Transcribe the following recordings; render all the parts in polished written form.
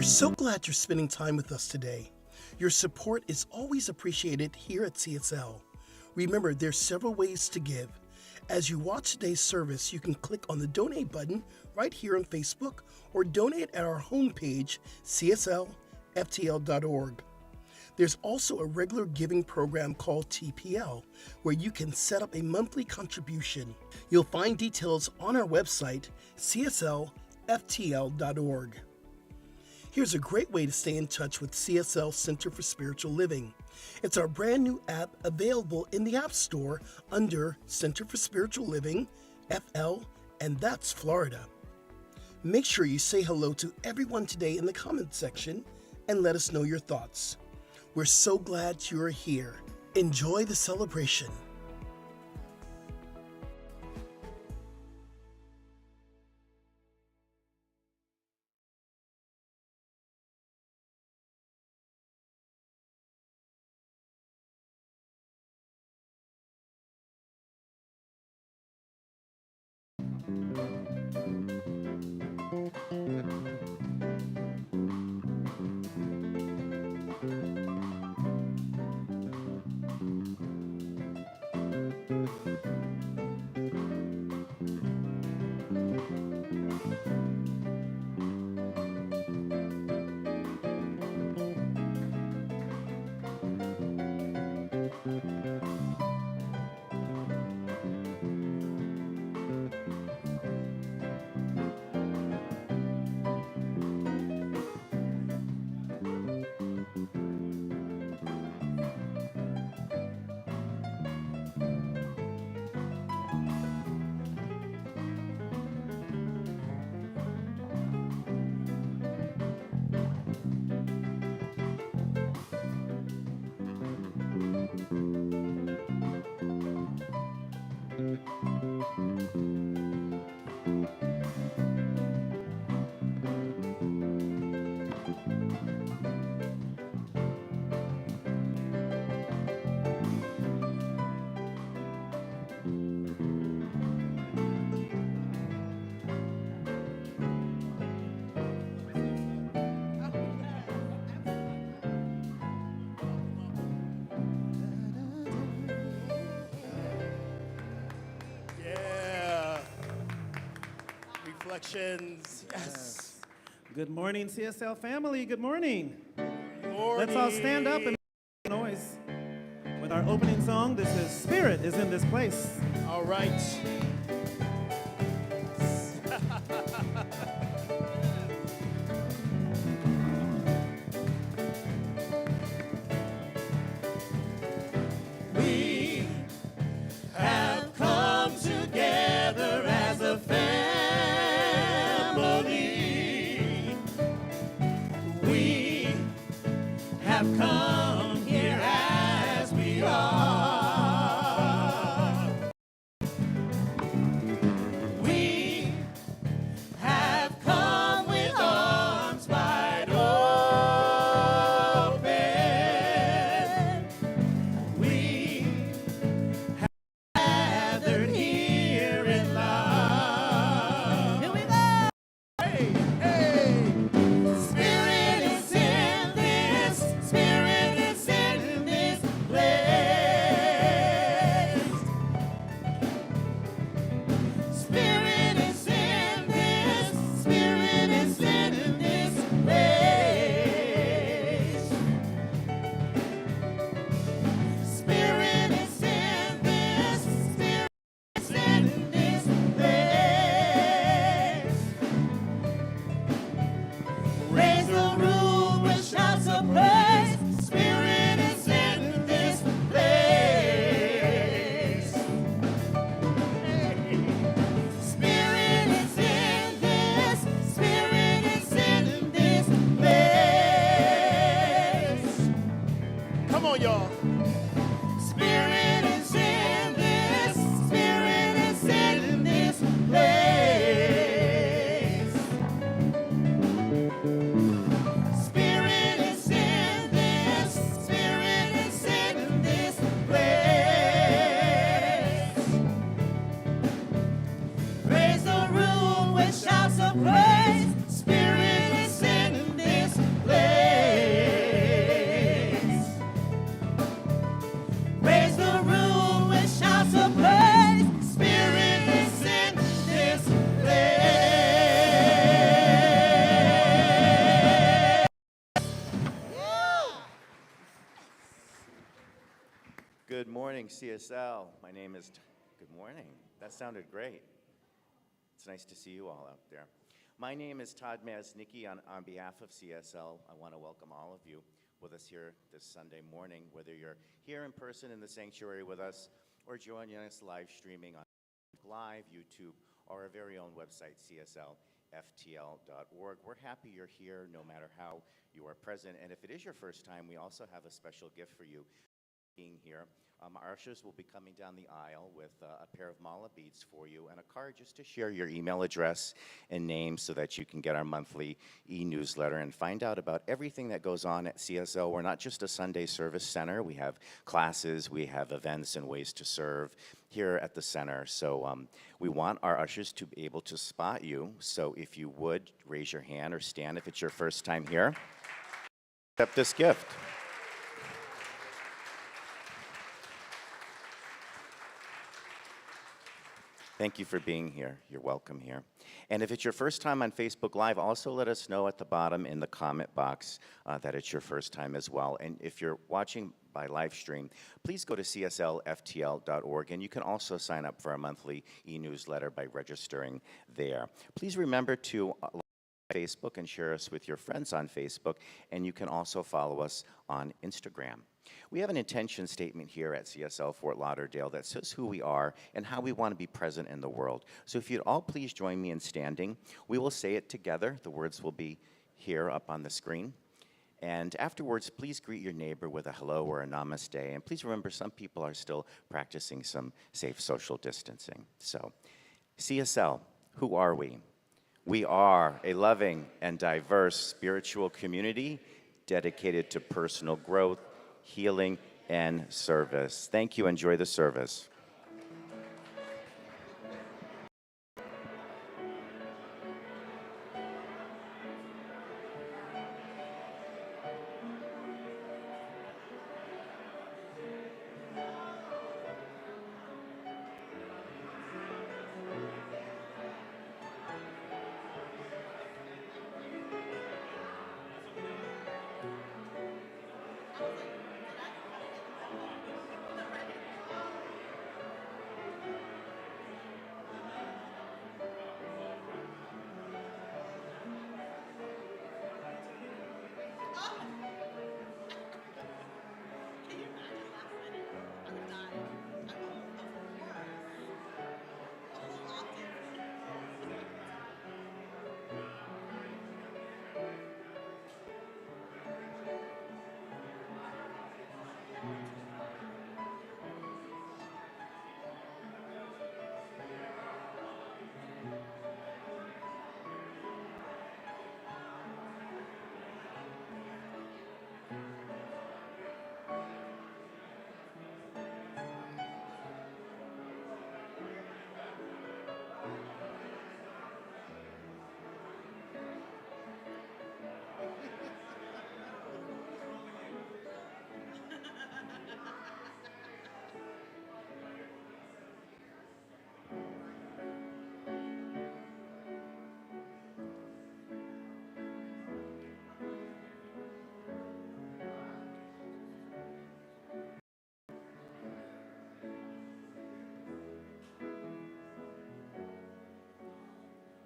so glad you're spending time with us today. Your support is always appreciated here at CSL. Remember, there's several ways to give. As you watch today's service, you can click on the donate button right here on Facebook or donate at our homepage, cslftl.org. There's also a regular giving program called TPL, where you can set up a monthly contribution. You'll find details on our website, cslftl.org. Here's a great way to stay in touch with CSL Center for Spiritual Living. It's our brand new app available in the App Store under Center for Spiritual Living, FL, and that's Florida. Make sure you say hello to everyone today in the comments section and let us know your thoughts. We're so glad you're here. Enjoy the celebration. Reflections. Yes. Good morning, CSL family. Good morning. Morning. Let's all stand up and make noise with our opening song. This is Spirit is in this place. All right. We have come together as a family. We have come here as we are. Good morning, CSL. My name is, good morning. That sounded great. It's nice to see you all out there. My name is Todd Maznicki. On behalf of CSL, I want to welcome all of you with us here this Sunday morning, whether you're here in person in the sanctuary with us or joining us live streaming on Live, YouTube, or our very own website, cslftl.org. We're happy you're here no matter how you are present. And if it is your first time, we also have a special gift for you being here. Our ushers will be coming down the aisle with a pair of mala beads for you and a card just to share your email address and name so that you can get our monthly e-newsletter and find out about everything that goes on at CSL. We're not just a Sunday service center. We have classes, we have events and ways to serve here at the center. So we want our ushers to be able to spot you. So if you would, raise your hand or stand if it's your first time here. Accept this gift. Thank you for being here. You're welcome here. And if it's your first time on Facebook Live, also let us know at the bottom in the comment box that it's your first time as well. And if you're watching by live stream, please go to cslftl.org, and you can also sign up for our monthly e-newsletter by registering there. Please remember to like Facebook and share us with your friends on Facebook, and you can also follow us on Instagram. We have an intention statement here at CSL Fort Lauderdale that says who we are and how we want to be present in the world. So if you'd all please join me in standing, we will say it together. The words will be here up on the screen. And afterwards, please greet your neighbor with a hello or a namaste. And please remember, some people are still practicing some safe social distancing. So, CSL, who are we? We are a loving and diverse spiritual community dedicated to personal growth, healing, and service. Thank you. Enjoy the service.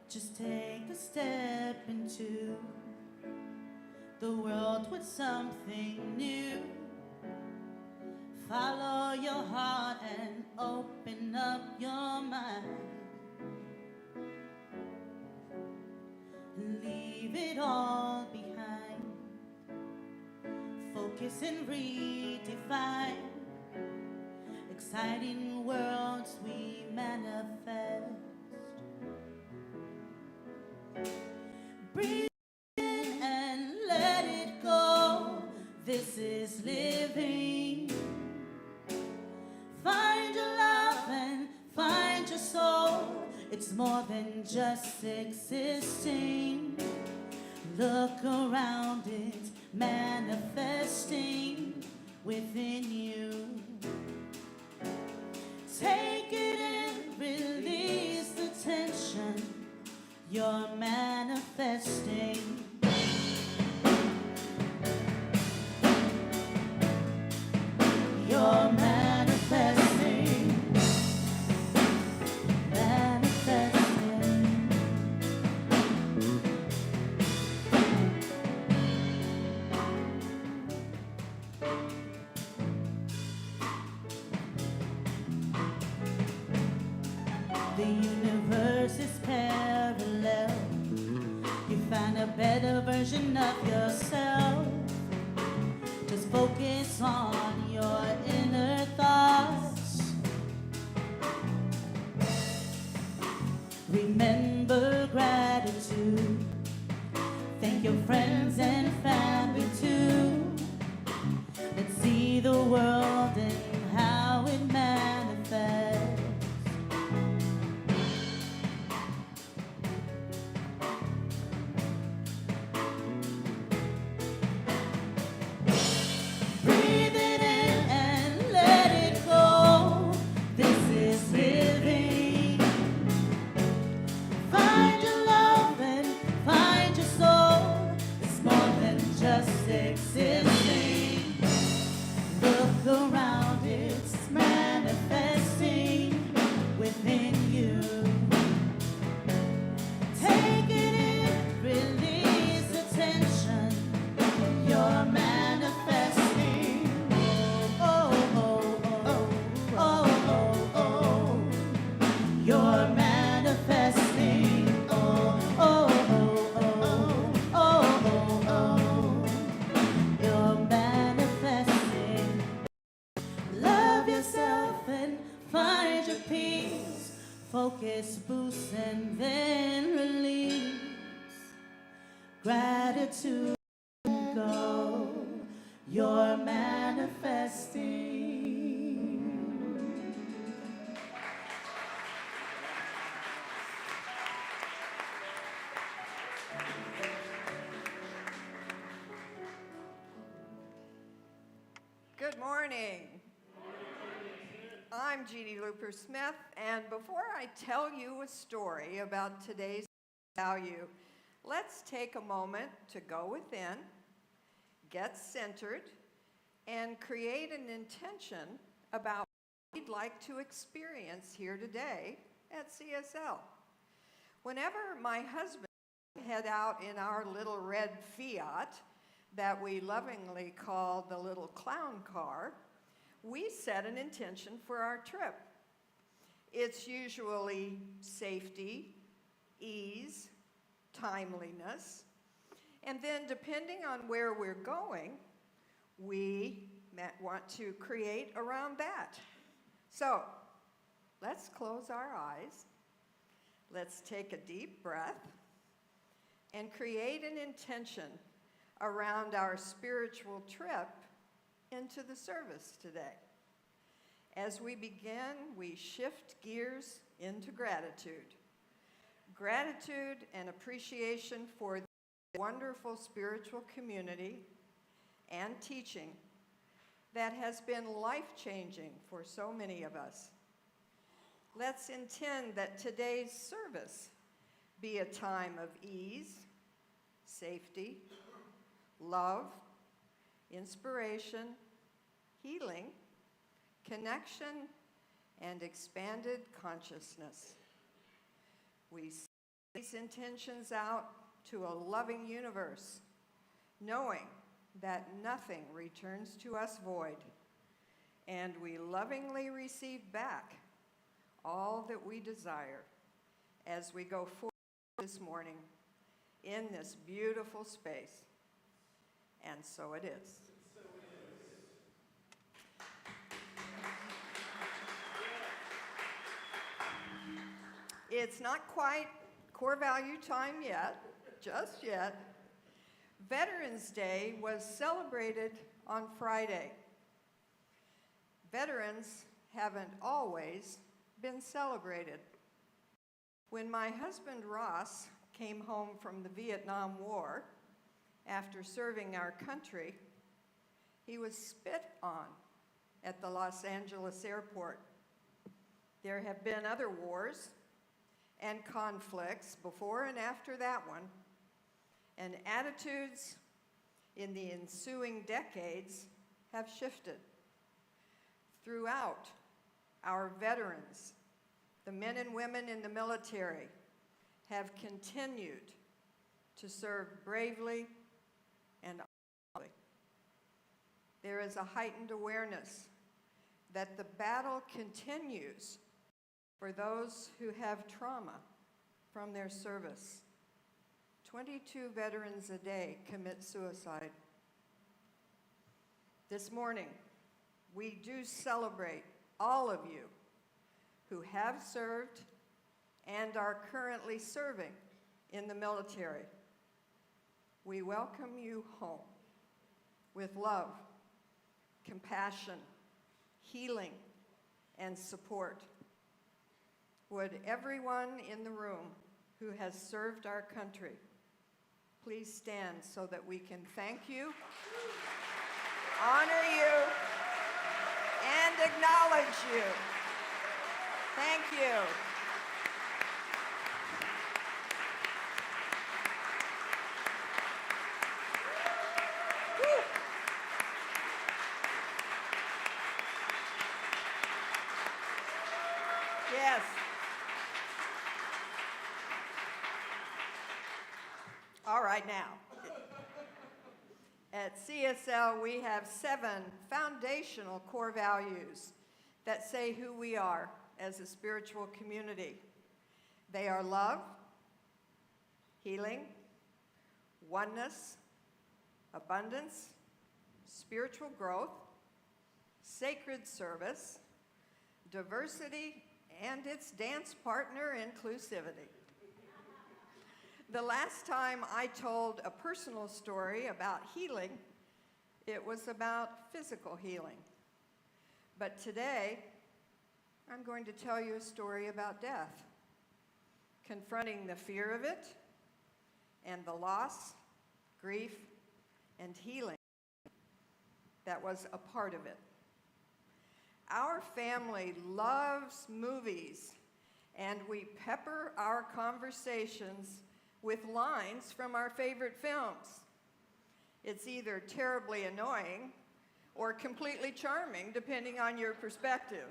Just take a step into the world with something new. Follow your heart and open up your mind. Leave it all behind. Focus and redefine. Exciting worlds we manifest. Breathe in and let it go. This is living. Find your love and find your soul. It's more than just existing. Look around, it's manifesting within you. Take it in, release the tension. You're manifesting. You're manifesting. The universe is parallel. You find a better version of yourself. Just focus on your inner thoughts. Remember gratitude. Thank your friends and family too. Let's see the world and how it manifests. Breathe it in and let it go. This is living. Find your love and find your soul. It's more than just existing. Look around, it's manifesting within you. Take it in, release the tension. You're manifesting. Oh, oh, oh, oh, oh, oh. You're manifesting. Oh, oh, oh, oh, oh, oh, oh. You're manifesting. Love yourself and find your peace. Focus, boost, and then release. Gratitude, go. You're manifesting. Good morning. I'm Jeannie Looper Smith, and before I tell you a story about today's value, let's take a moment to go within, get centered, and create an intention about what we'd like to experience here today at CSL. Whenever my husband and I head out in our little red Fiat that we lovingly call the little clown car, we set an intention for our trip. It's usually safety, ease, timeliness, and then depending on where we're going, we want to create around that. So let's close our eyes, let's take a deep breath, and create an intention around our spiritual trip into the service today. As we begin, we shift gears into gratitude. Gratitude and appreciation for the wonderful spiritual community and teaching that has been life-changing for so many of us. Let's intend that today's service be a time of ease, safety, love, inspiration, healing, connection, and expanded consciousness. We send these intentions out to a loving universe, knowing that nothing returns to us void, and we lovingly receive back all that we desire as we go forward this morning in this beautiful space. And so it is. It's not quite core value time yet, just yet. Veterans Day was celebrated on Friday. Veterans haven't always been celebrated. When my husband Ross came home from the Vietnam War, after serving our country, he was spit on at the Los Angeles airport. There have been other wars and conflicts before and after that one, and attitudes in the ensuing decades have shifted. Throughout, our veterans, the men and women in the military, have continued to serve bravely and honorably. There is a heightened awareness that the battle continues for those who have trauma from their service. 22 veterans a day commit suicide. This morning, we do celebrate all of you who have served and are currently serving in the military. We welcome you home with love, compassion, healing, and support. Would everyone in the room who has served our country please stand so that we can thank you, honor you, and acknowledge you. Thank you. Woo. Yes. All right, now. At CSL, we have 7 foundational core values that say who we are as a spiritual community. They are love, healing, oneness, abundance, spiritual growth, sacred service, diversity, and its dance partner, inclusivity. The last time I told a personal story about healing, it was about physical healing. But today, I'm going to tell you a story about death, confronting the fear of it, and the loss, grief, and healing that was a part of it. Our family loves movies, and we pepper our conversations with lines from our favorite films. It's either terribly annoying or completely charming, depending on your perspective.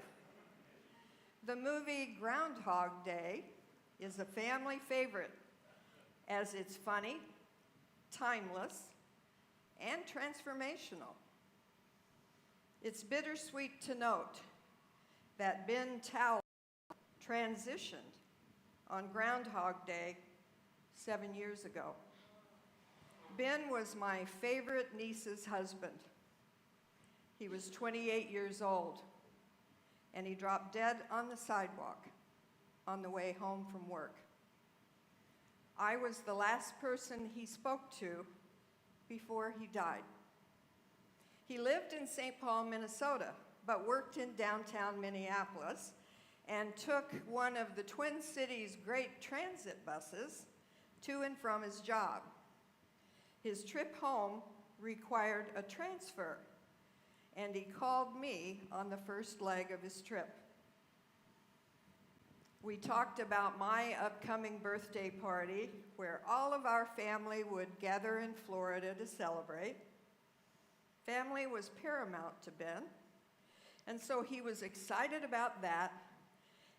The movie Groundhog Day is a family favorite, as it's funny, timeless, and transformational. It's bittersweet to note that Ben Towler transitioned on Groundhog Day 7 years ago. Ben was my favorite niece's husband. He was 28 years old, and he dropped dead on the sidewalk on the way home from work. I was the last person he spoke to before he died. He lived in St. Paul, Minnesota, but worked in downtown Minneapolis and took one of the Twin Cities' great transit buses to and from his job. His trip home required a transfer, and he called me on the first leg of his trip. We talked about my upcoming birthday party, where all of our family would gather in Florida to celebrate. Family was paramount to Ben, and so he was excited about that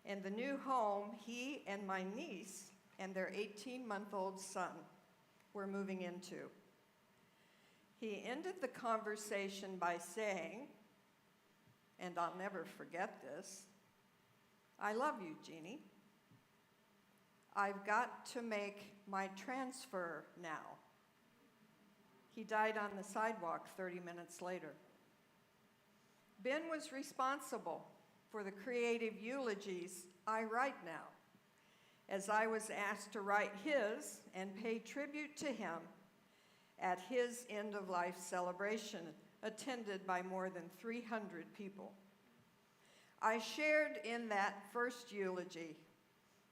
and the new home he and my niece and their 18-month-old son were moving into. He ended the conversation by saying, and I'll never forget this, "I love you, Jeannie. I've got to make my transfer now." He died on the sidewalk 30 minutes later. Ben was responsible for the creative eulogies I write now, as I was asked to write his and pay tribute to him at his end-of-life celebration, attended by more than 300 people. I shared in that first eulogy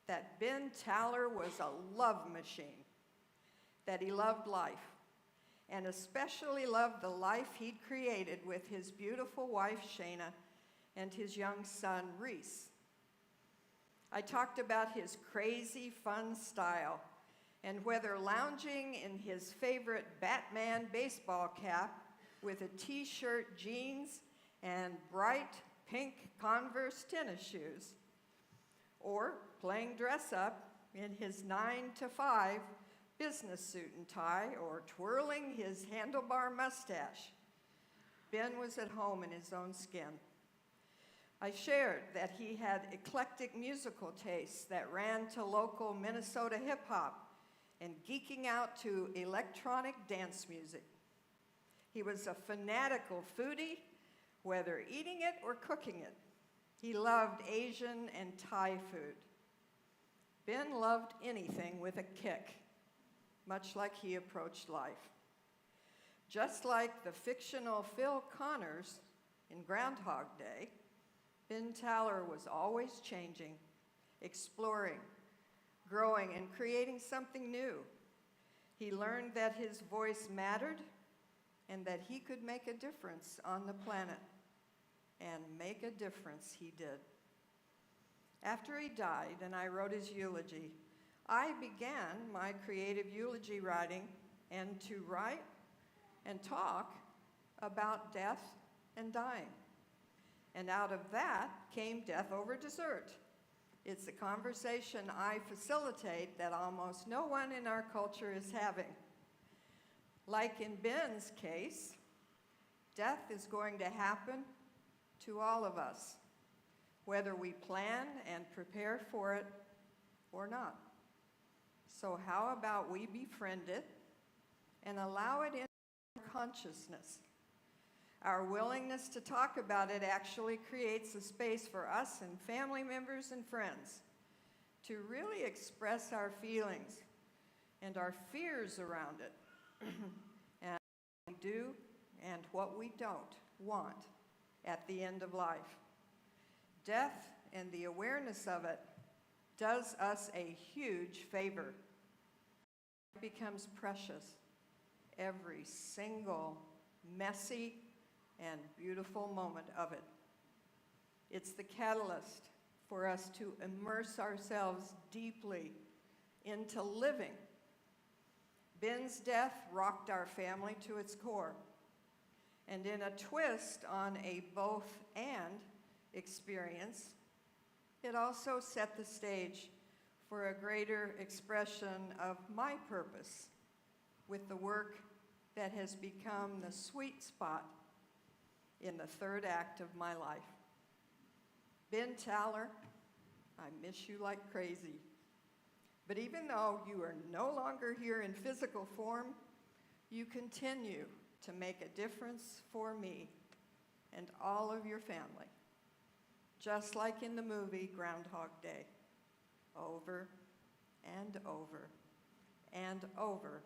that Ben Towler was a love machine, that he loved life, and especially loved the life he'd created with his beautiful wife, Shana, and his young son, Reese. I talked about his crazy, fun style, and whether lounging in his favorite Batman baseball cap with a t-shirt, jeans, and bright pink Converse tennis shoes, or playing dress-up in his 9-to-5 business suit and tie, or twirling his handlebar mustache, Ben was at home in his own skin. I shared that he had eclectic musical tastes that ran to local Minnesota hip-hop and geeking out to electronic dance music. He was a fanatical foodie, whether eating it or cooking it. He loved Asian and Thai food. Ben loved anything with a kick, much like he approached life. Just like the fictional Phil Connors in Groundhog Day, Ben Taller was always changing, exploring, growing, and creating something new. He learned that his voice mattered and that he could make a difference on the planet. And make a difference he did. After he died and I wrote his eulogy, I began my creative eulogy writing and to write and talk about death and dying. And out of that came Death Over Dessert. It's a conversation I facilitate that almost no one in our culture is having. Like in Ben's case, death is going to happen to all of us, whether we plan and prepare for it or not. So how about we befriend it and allow it in our consciousness? Our willingness to talk about it actually creates a space for us and family members and friends to really express our feelings and our fears around it, and what we do and what we don't want at the end of life. Death and the awareness of it does us a huge favor. It becomes precious, every single messy and beautiful moment of it. It's the catalyst for us to immerse ourselves deeply into living. Ben's death rocked our family to its core. And in a twist on a both-and experience, it also set the stage for a greater expression of my purpose with the work that has become the sweet spot in the third act of my life. Ben Taller, I miss you like crazy. But even though you are no longer here in physical form, you continue to make a difference for me and all of your family, just like in the movie Groundhog Day, over and over and over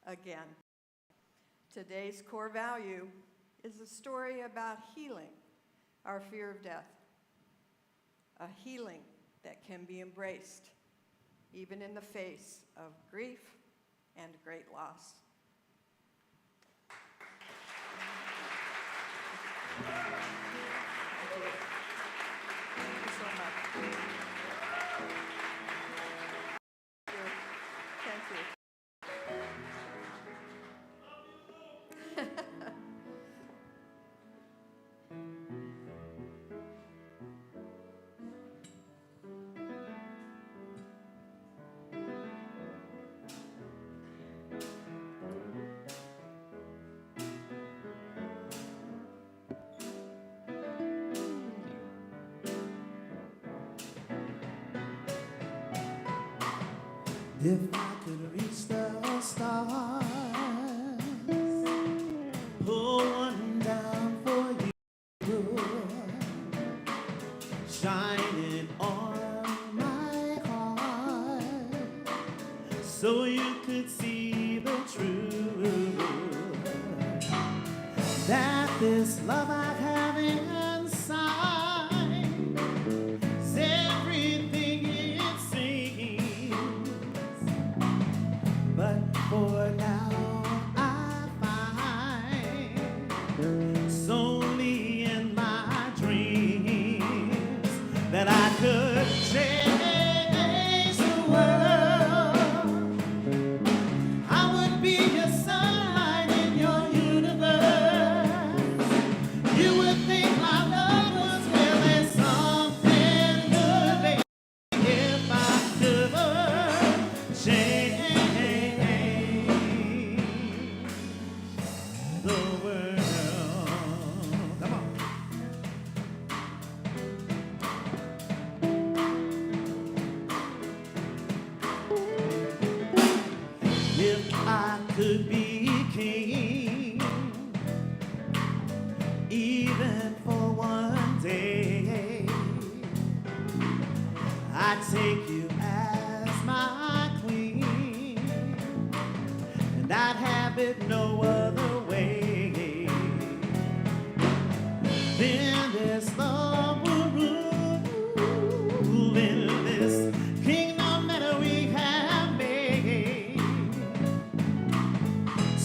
again. Today's core value is a story about healing our fear of death, a healing that can be embraced even in the face of grief and great loss. Thank you so much. Thank you. If I could reach the stars, pull one down for you, shine it on my heart, so you could see the truth, that this love I have inside is everything it seems. But for now I find it's only in my dreams that I could change the world. I would be a sunlight in your universe, could be king, even for one day, I'd take you as my queen, and I'd have it no other way. Then there's love will rule in this kingdom that we have made.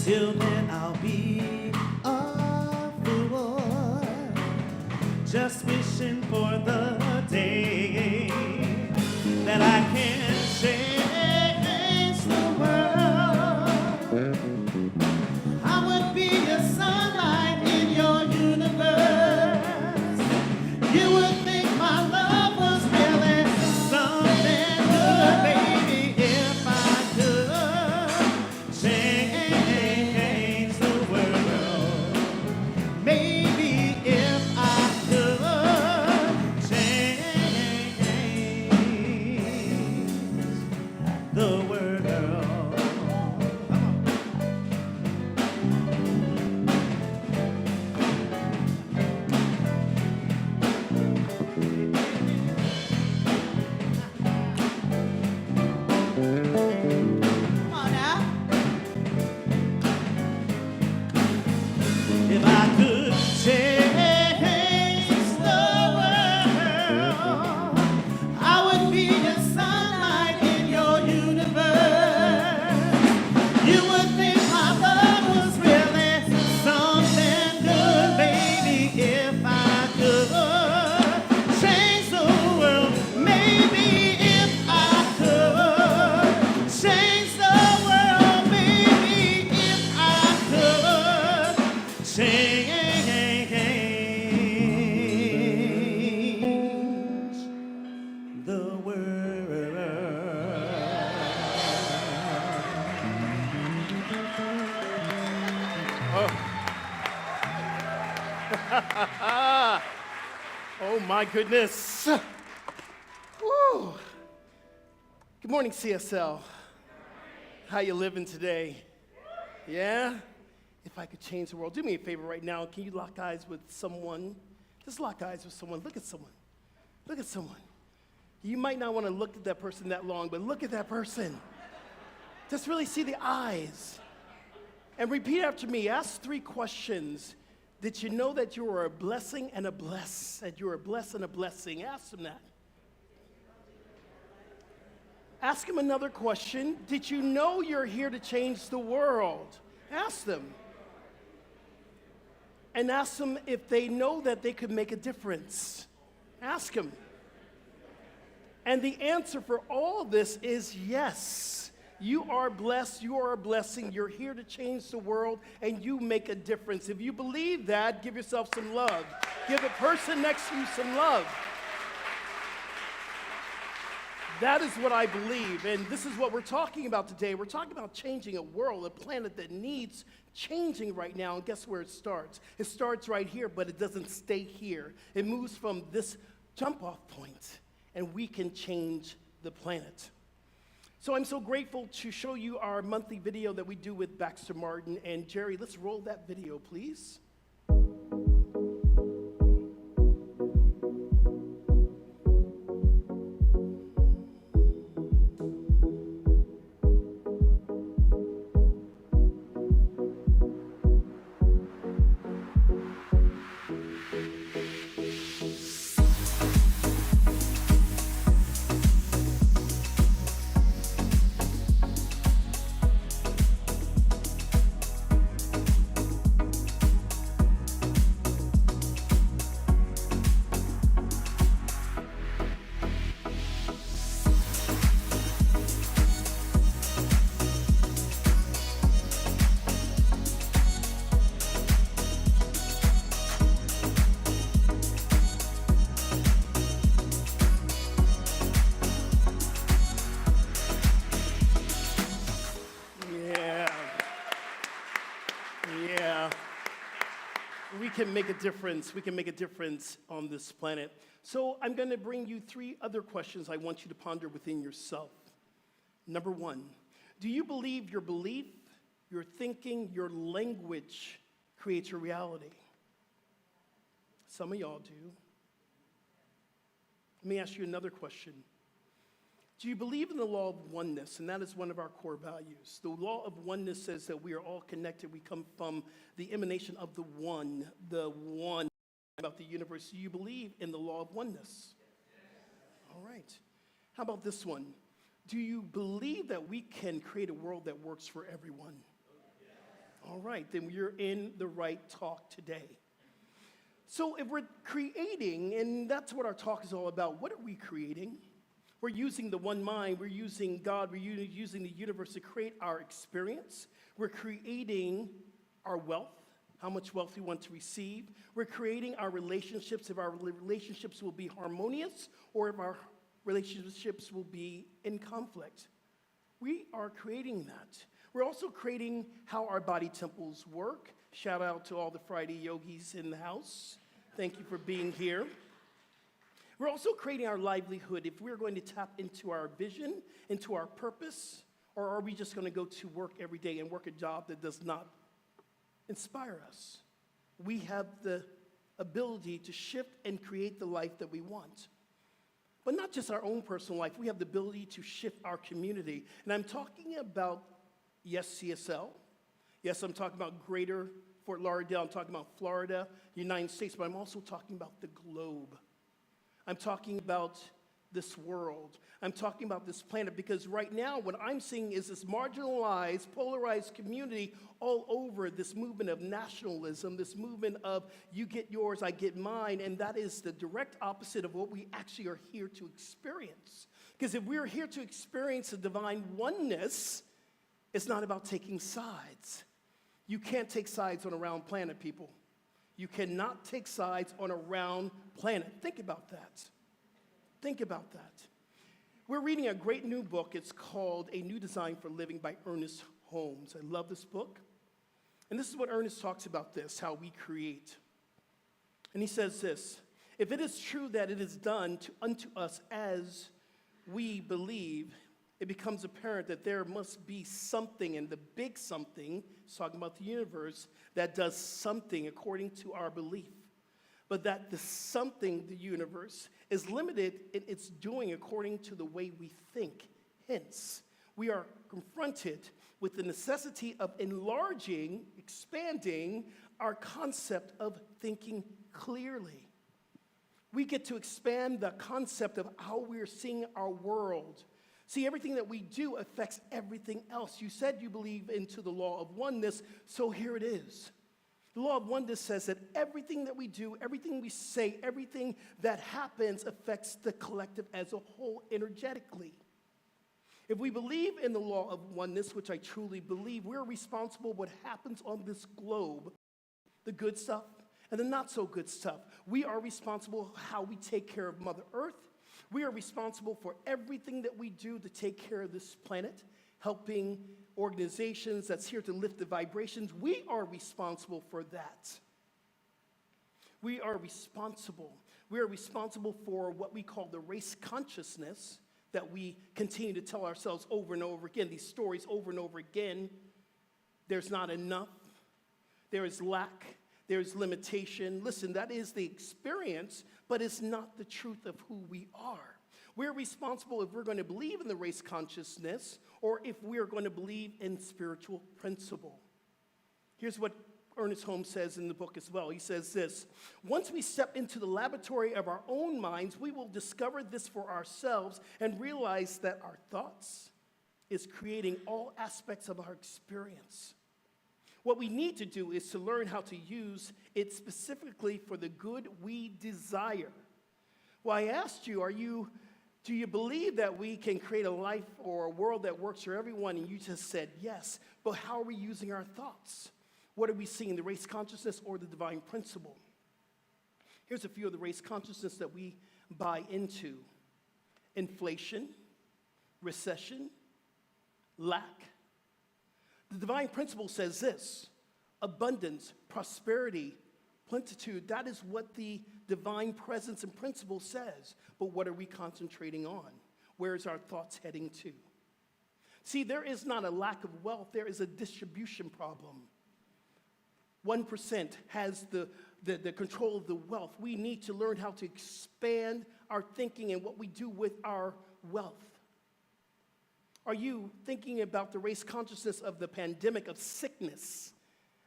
Till then I'll be a fool, just wishing for the day that I can change the world. I would be the sunlight in your universe. You would think my love was really something good, baby, if I could change the world. Maybe if I could change the world. Come on now. If I could change the world, I would be the sunlight in your universe. You would think my love was really something good, baby, if I could change the world. Maybe if I could change the world, maybe if I could change the world. Oh my goodness. Woo. Good morning, CSL. How you living today? Yeah? If I could change the world, do me a favor right now. Can you lock eyes with someone? Just lock eyes with someone. Look at someone. Look at someone. You might not want to look at that person that long, but look at that person. Just really see the eyes. And repeat after me. Ask 3 questions. Did you know that you are a blessing and a bless? That you are a blessed and a blessing? Ask them that. Ask them another question. Did you know you're here to change the world? Ask them. And ask them if they know that they could make a difference. Ask them. And the answer for all of this is yes. You are blessed, you are a blessing, you're here to change the world, and you make a difference. If you believe that, give yourself some love. Give the person next to you some love. That is what I believe, and this is what we're talking about today. We're talking about changing a world, a planet that needs changing right now, and guess where it starts? It starts right here, but it doesn't stay here. It moves from this jump-off point, and we can change the planet. So I'm so grateful to show you our monthly video that we do with Baxter Martin. And Jerry, let's roll that video, please. We can make a difference. We can make a difference on this planet. So I'm going to bring you 3 other questions I want you to ponder within yourself. Number 1, do you believe your belief Your thinking, your language creates your reality. Some of y'all do. Let me ask you another question. Do you believe in the law of oneness? And that is one of our core values. The law of oneness says that we are all connected. We come from the emanation of the one about the universe. Do you believe in the law of oneness? All right. How about this one? Do you believe that we can create a world that works for everyone? All right, then you're in the right talk today. So if we're creating, and that's what our talk is all about, what are we creating? We're using the one mind, we're using God, we're using the universe to create our experience. We're creating our wealth, how much wealth we want to receive. We're creating our relationships, if our relationships will be harmonious or if our relationships will be in conflict. We are creating that. We're also creating how our body temples work. Shout out to all the Friday yogis in the house. Thank you for being here. We're also creating our livelihood. If we're going to tap into our vision, into our purpose, or are we just going to go to work every day and work a job that does not inspire us? We have the ability to shift and create the life that we want. But not just our own personal life, we have the ability to shift our community. And I'm talking about, yes, CSL. Yes, I'm talking about greater Fort Lauderdale. I'm talking about Florida, United States, but I'm also talking about the globe. I'm talking about this world. I'm talking about this planet because right now what I'm seeing is this marginalized, polarized community all over this movement of nationalism, this movement of you get yours, I get mine, and that is the direct opposite of what we actually are here to experience. Because if we're here to experience the divine oneness, it's not about taking sides. You can't take sides on a round planet, people. You cannot take sides on a round planet. Think about that. Think about that. We're reading a great new book. It's called A New Design for Living by Ernest Holmes. I love this book. And this is what Ernest talks about this, how we create. And he says this, if it is true that it is done unto us as we believe, it becomes apparent that there must be something, and the big something, he's talking about the universe, that does something according to our belief. But that the something, the universe, is limited in its doing according to the way we think. Hence, we are confronted with the necessity of enlarging, expanding our concept of thinking clearly. We get to expand the concept of how we're seeing our world. See, everything that we do affects everything else. You said you believe into the law of oneness, so here it is. The law of oneness says that everything that we do, everything we say, everything that happens affects the collective as a whole energetically. If we believe in the law of oneness, which I truly believe, we're responsible for what happens on this globe, the good stuff and the not so good stuff. We are responsible for how we take care of Mother Earth. We are responsible for everything that we do to take care of this planet, helping organizations that's here to lift the vibrations. We are responsible for that. We are responsible. We are responsible for what we call the race consciousness that we continue to tell ourselves over and over again, these stories over and over again. There's not enough. There is lack. There is limitation. Listen, that is the experience, but it's not the truth of who we are. We're responsible if we're going to believe in the race consciousness or if we're going to believe in spiritual principle. Here's what Ernest Holmes says in the book as well. He says this, once we step into the laboratory of our own minds, we will discover this for ourselves and realize that our thoughts is creating all aspects of our experience. What we need to do is to learn how to use it specifically for the good we desire. Well, I asked you, do you believe that we can create a life or a world that works for everyone? And you just said yes. But how are we using our thoughts? What are we seeing, the race consciousness or the divine principle? Here's a few of the race consciousness that we buy into. Inflation, recession, lack. The divine principle says this, abundance, prosperity, plenitude. That is what the divine presence and principle says. But what are we concentrating on? Where is our thoughts heading to? See, there is not a lack of wealth, there is a distribution problem. 1% has the control of the wealth. We need to learn how to expand our thinking and what we do with our wealth. Are you thinking about the race consciousness of the pandemic of sickness?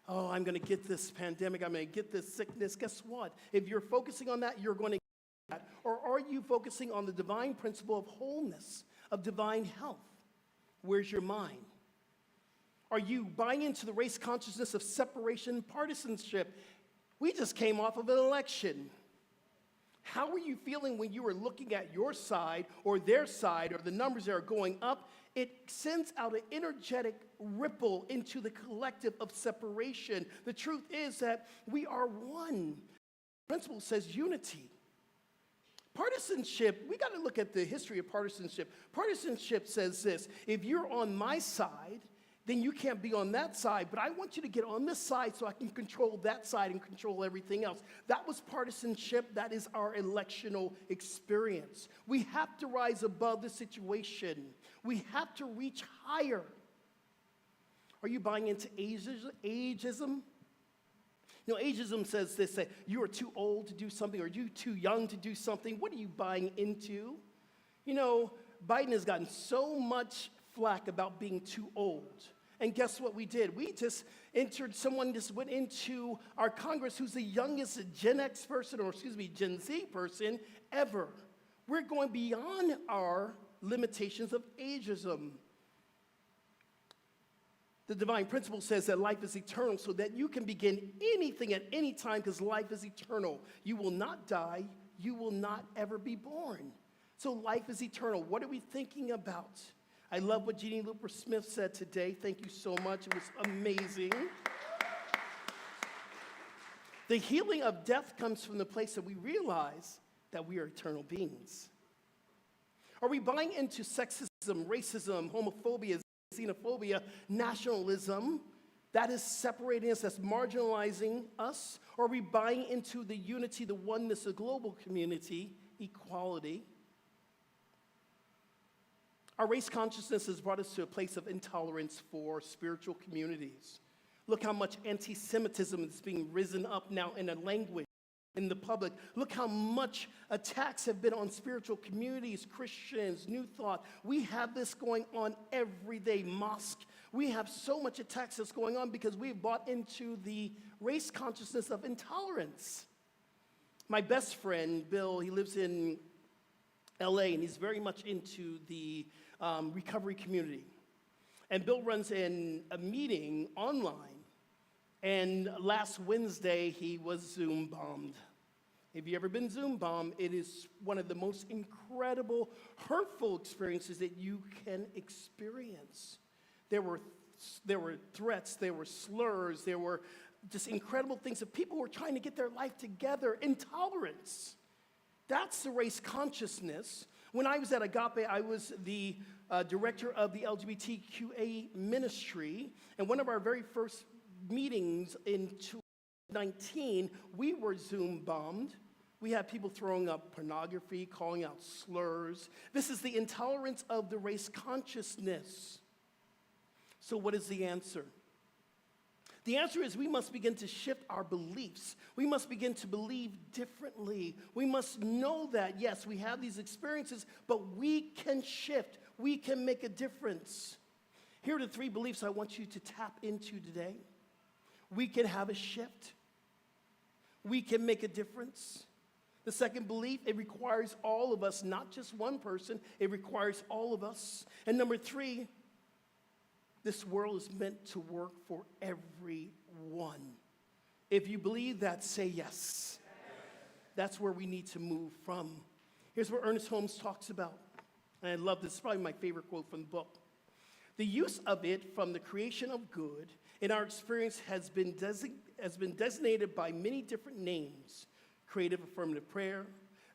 Oh, I'm going to get this pandemic, I'm going to get this sickness. Guess what? If you're focusing on that, you're going to get that. Or are you focusing on the divine principle of wholeness, of divine health? Where's your mind? Are you buying into the race consciousness of separation, partisanship? We just came off of an election. How are you feeling when you are looking at your side or their side or the numbers that are going up? It sends out an energetic ripple into the collective of separation. The truth is that we are one. The principle says unity. Partisanship, we got to look at the history of partisanship. Partisanship says this: if you're on my side, then you can't be on that side, but I want you to get on this side so I can control that side and control everything else. That was partisanship. That is our electional experience. We have to rise above the situation. We have to reach higher. Are you buying into ageism? You know, ageism says this, that you are too old to do something or you're too young to do something. What are you buying into? You know, Biden has gotten so much flack about being too old. And guess what we did? Someone just went into our Congress who's the youngest Gen X person, or Gen Z person ever. We're going beyond our limitations of ageism. The divine principle says that life is eternal, so that you can begin anything at any time because life is eternal. You will not die. You will not ever be born. So life is eternal. What are we thinking about? I love what Jeannie Looper Smith said today. Thank you so much. It was amazing. The healing of death comes from the place that we realize that we are eternal beings. Are we buying into sexism, racism, homophobia, xenophobia, nationalism? That is separating us, that's marginalizing us. Or are we buying into the unity, the oneness, the global community, equality? Our race consciousness has brought us to a place of intolerance for spiritual communities. Look how much anti-Semitism is being risen up now in a language, in the public. Look how much attacks have been on spiritual communities, Christians, New Thought. We have this going on every day. Mosque. We have so much attacks that's going on because we've bought into the race consciousness of intolerance. My best friend, Bill, he lives in LA, and he's very much into the recovery community. And Bill runs a meeting online, and last Wednesday he was Zoom bombed. Have you ever been Zoom bombed? It is one of the most incredible, hurtful experiences that you can experience. There were threats, there were slurs, there were just incredible things that people were trying to get their life together. Intolerance. That's the race consciousness. When I was at Agape, I was the director of the LGBTQA ministry, and one of our very first meetings in 2019, we were Zoom bombed. We had people throwing up pornography, calling out slurs. This is the intolerance of the race consciousness. So what is the answer? The answer is we must begin to shift our beliefs. We must begin to believe differently. We must know that, yes, we have these experiences, but we can shift. We can make a difference. Here are the 3 beliefs I want you to tap into today. We can have a shift. We can make a difference. The second belief, it requires all of us, not just one person. It requires all of us. And number 3, this world is meant to work for everyone. If you believe that, say yes. That's where we need to move from. Here's what Ernest Holmes talks about. And I love this. It's probably my favorite quote from the book. The use of it from the creation of good in our experience has been designated by many different names: creative affirmative prayer,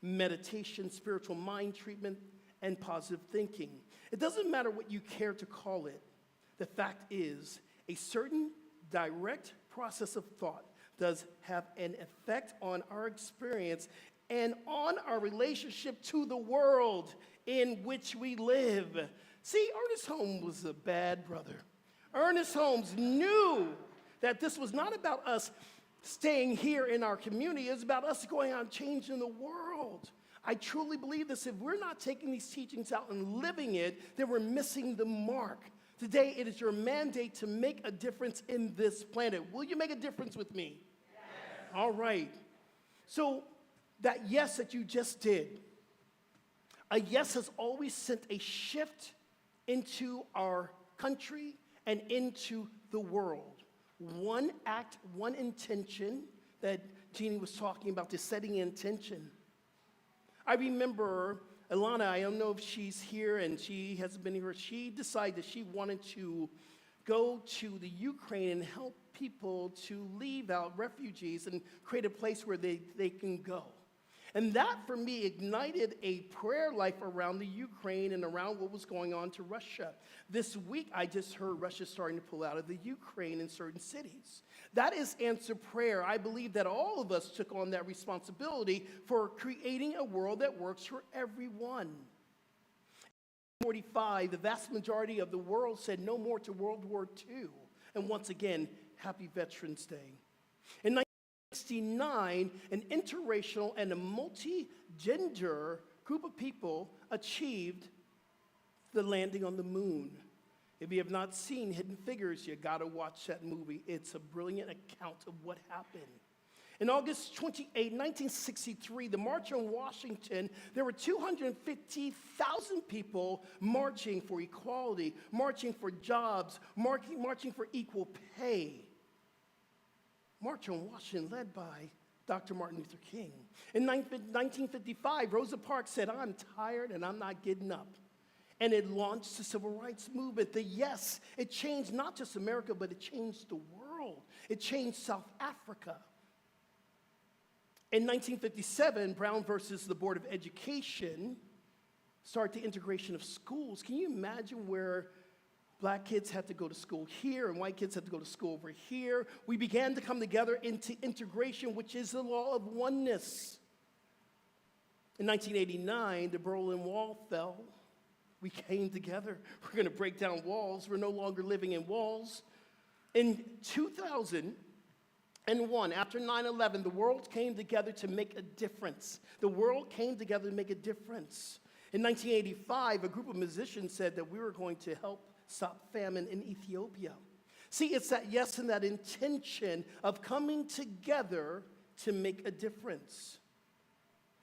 meditation, spiritual mind treatment, and positive thinking. It doesn't matter what you care to call it. The fact is, a certain direct process of thought does have an effect on our experience and on our relationship to the world in which we live. See, Ernest Holmes was a bad brother. Ernest Holmes knew that this was not about us staying here in our community. It's about us going out and changing the world. I truly believe this. If we're not taking these teachings out and living it, then we're missing the mark. Today, it is your mandate to make a difference in this planet. Will you make a difference with me? Yes. All right. So that yes that you just did, a yes has always sent a shift into our country and into the world. One act, one intention that Jeannie was talking about, the setting intention. I remember Ilana, I don't know if she's here and she hasn't been here, she decided that she wanted to go to the Ukraine and help people to leave out refugees and create a place where they can go. And that, for me, ignited a prayer life around the Ukraine and around what was going on to Russia. This week, I just heard Russia starting to pull out of the Ukraine in certain cities. That is answer prayer. I believe that all of us took on that responsibility for creating a world that works for everyone. In 1945, the vast majority of the world said no more to World War II. And once again, happy Veterans Day. In 1969, an interracial and a multi-gender group of people achieved the landing on the moon. If you have not seen Hidden Figures, you gotta watch that movie. It's a brilliant account of what happened. In August 28, 1963, the March on Washington, there were 250,000 people marching for equality, marching for jobs, marching for equal pay. March on Washington, led by Dr. Martin Luther King. In 1955, Rosa Parks said, "I'm tired and I'm not getting up." And it launched the civil rights movement. The yes, it changed not just America, but it changed the world. It changed South Africa. In 1957, Brown versus the Board of Education started the integration of schools. Can you imagine where Black kids had to go to school here and white kids had to go to school over here? We began to come together into integration, which is the law of oneness. In 1989, the Berlin Wall fell. We came together. We're going to break down walls. We're no longer living in walls. In 2001, after 9/11, the world came together to make a difference. The world came together to make a difference. In 1985, a group of musicians said that we were going to help stop famine in Ethiopia. See, it's that yes and that intention of coming together to make a difference.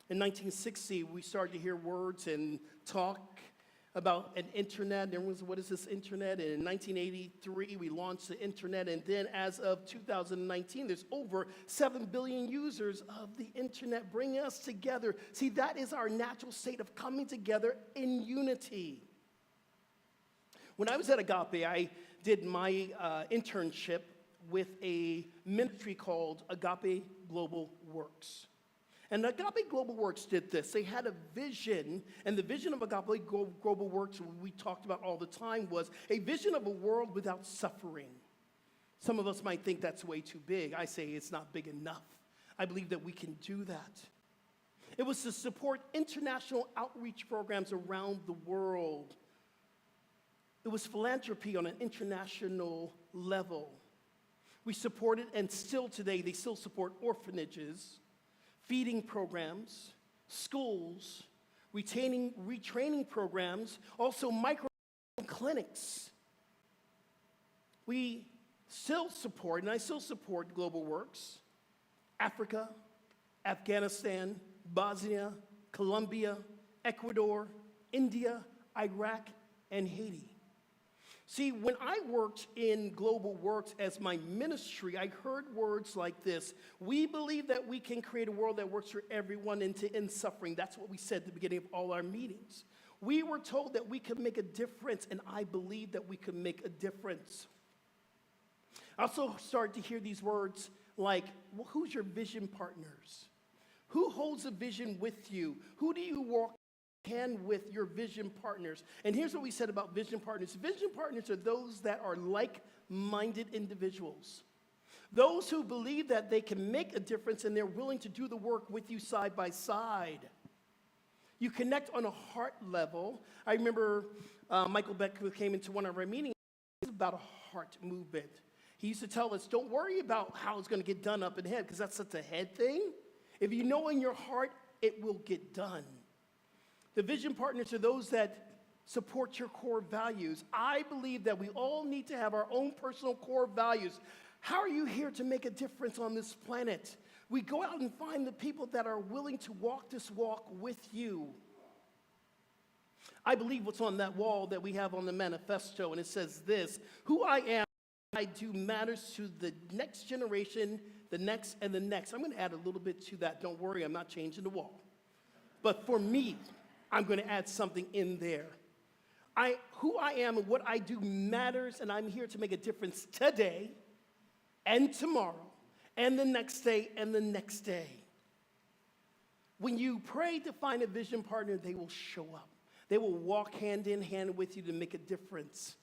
In 1960, we started to hear words and talk about an internet. And everyone said, what is this internet? And in 1983, we launched the internet. And then as of 2019, there's over 7 billion users of the internet, bringing us together. See, that is our natural state of coming together in unity. When I was at Agape, I did my internship with a ministry called Agape Global Works. And Agape Global Works did this. They had a vision, and the vision of Agape Global Works, we talked about all the time, was a vision of a world without suffering. Some of us might think that's way too big. I say it's not big enough. I believe that we can do that. It was to support international outreach programs around the world. It was philanthropy on an international level. We supported, and still today, they still support orphanages, feeding programs, schools, retraining programs, also micro clinics. We still support, and I still support Global Works, Africa, Afghanistan, Bosnia, Colombia, Ecuador, India, Iraq, and Haiti. See, when I worked in Global Works as my ministry, I heard words like this: we believe that we can create a world that works for everyone and to end suffering. That's what we said at the beginning of all our meetings. We were told that we could make a difference, and I believe that we could make a difference. I also started to hear these words like, well, who's your vision partners? Who holds a vision with you? Who do you walk hand with your vision partners? And here's what we said about vision partners. Vision partners are those that are like-minded individuals. Those who believe that they can make a difference and they're willing to do the work with you side by side. You connect on a heart level. I remember Michael Beck, who came into one of our meetings, it's about a heart movement. He used to tell us, don't worry about how it's going to get done up in head, because that's such a head thing. If you know in your heart, it will get done. The vision partners are those that support your core values. I believe that we all need to have our own personal core values. How are you here to make a difference on this planet? We go out and find the people that are willing to walk this walk with you. I believe what's on that wall that we have on the manifesto, and it says this: who I am, I do matters to the next generation, the next, and the next. I'm going to add a little bit to that. Don't worry, I'm not changing the wall. But for me, I'm going to add something in there. Who I am and what I do matters, and I'm here to make a difference today and tomorrow and the next day and the next day. When you pray to find a vision partner, they will show up. They will walk hand in hand with you to make a difference.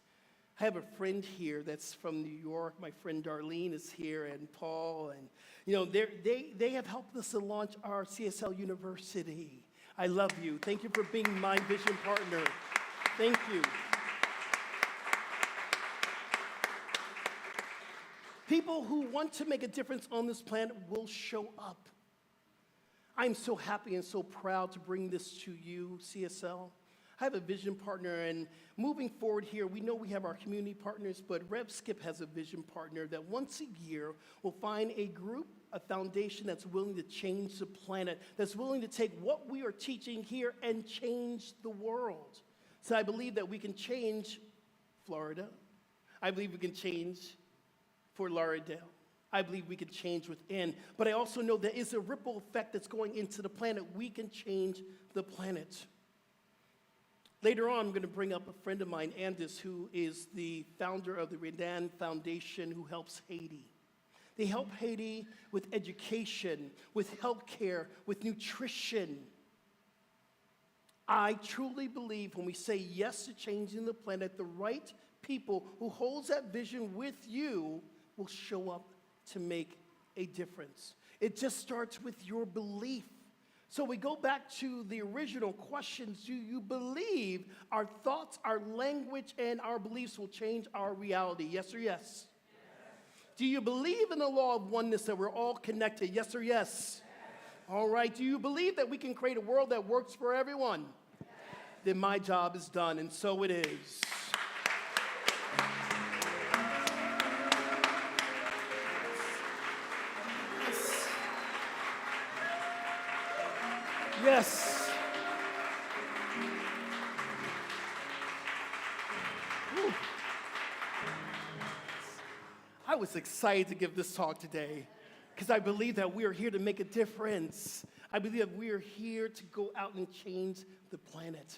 I have a friend here that's from New York. My friend Darlene is here, and Paul, and they have helped us to launch our CSL University. I love you. Thank you for being my vision partner. Thank you. People who want to make a difference on this planet will show up. I'm so happy and so proud to bring this to you, CSL. I have a vision partner, and moving forward here, we know we have our community partners, but Rev Skip has a vision partner that once a year will find a group, a foundation that's willing to change the planet, that's willing to take what we are teaching here and change the world. So I believe that we can change Florida. I believe we can change Fort Lauderdale. I believe we can change within. But I also know there is a ripple effect that's going into the planet. We can change the planet. Later on, I'm going to bring up a friend of mine, Andis, who is the founder of the Redan Foundation, who helps Haiti. They help Haiti with education, with health care, with nutrition. I truly believe when we say yes to changing the planet, the right people who holds that vision with you will show up to make a difference. It just starts with your belief. So we go back to the original questions. Do you believe our thoughts, our language, and our beliefs will change our reality? Yes or yes? Yes. Do you believe in the law of oneness, that we're all connected? Yes or yes? Yes. All right. Do you believe that we can create a world that works for everyone? Yes. Then my job is done, and so it is. Yes. Whew. I was excited to give this talk today because I believe that we are here to make a difference. I believe that we are here to go out and change the planet.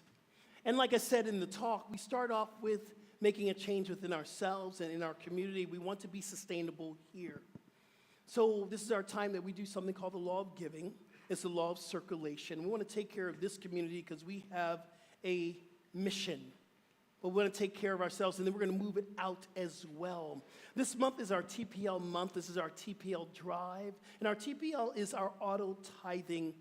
And like I said in the talk, we start off with making a change within ourselves and in our community. We want to be sustainable here. So this is our time that we do something called the law of giving. It's the law of circulation. We want to take care of this community because we have a mission. But we want to take care of ourselves, and then we're going to move it out as well. This month is our TPL month. This is our TPL drive. And our TPL is our auto tithing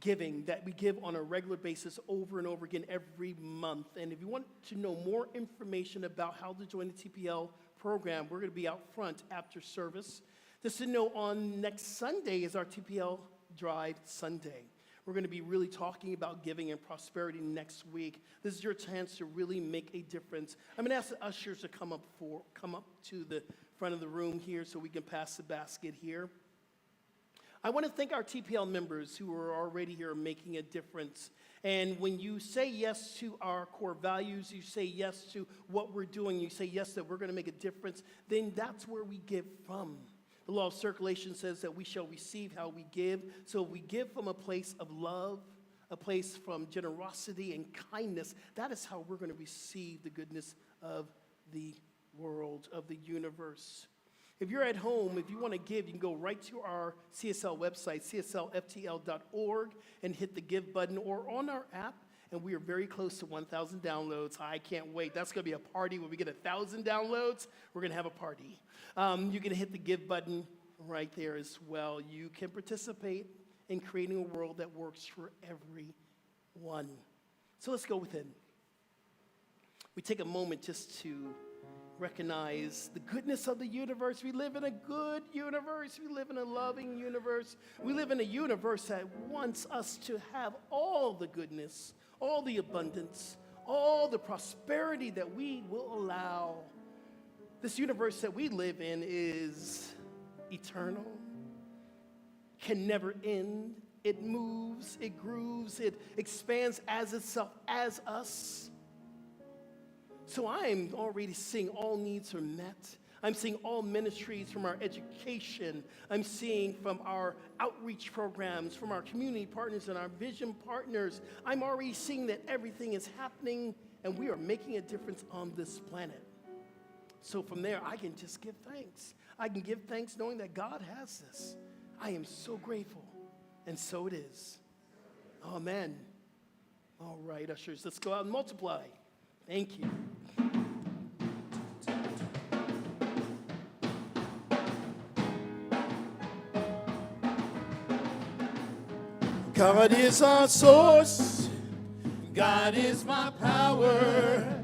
giving that we give on a regular basis over and over again every month. And if you want to know more information about how to join the TPL program, we're going to be out front after service. Just to know, on next Sunday is our TPL Drive Sunday. We're going to be really talking about giving and prosperity next week. This is your chance to really make a difference. I'm going to ask the ushers to come up to the front of the room here so we can pass the basket here. I want to thank our TPL members who are already here making a difference. And when you say yes to our core values, you say yes to what we're doing, you say yes that we're going to make a difference, then that's where we give from. The law of circulation says that we shall receive how we give. So we give from a place of love, a place from generosity and kindness. That is how we're going to receive the goodness of the world, of the universe. If you're at home, if you want to give, you can go right to our CSL website, cslftl.org, and hit the give button, or on our app, and we are very close to 1,000 downloads. I can't wait. That's going to be a party. When we get 1,000 downloads, we're going to have a party. You can hit the give button right there as well. You can participate in creating a world that works for everyone. So let's go within. We take a moment just to recognize the goodness of the universe. We live in a good universe. We live in a loving universe. We live in a universe that wants us to have all the goodness, all the abundance, all the prosperity that we will allow. This universe that we live in is eternal, can never end. It moves, it grooves, it expands as itself, as us. So I'm already seeing all needs are met. I'm seeing all ministries from our education. I'm seeing from our outreach programs, from our community partners and our vision partners. I'm already seeing that everything is happening and we are making a difference on this planet. So from there, I can just give thanks. I can give thanks knowing that God has this. I am so grateful, and so it is. Amen. All right, ushers, let's go out and multiply. Thank you. God is our source. God is my power.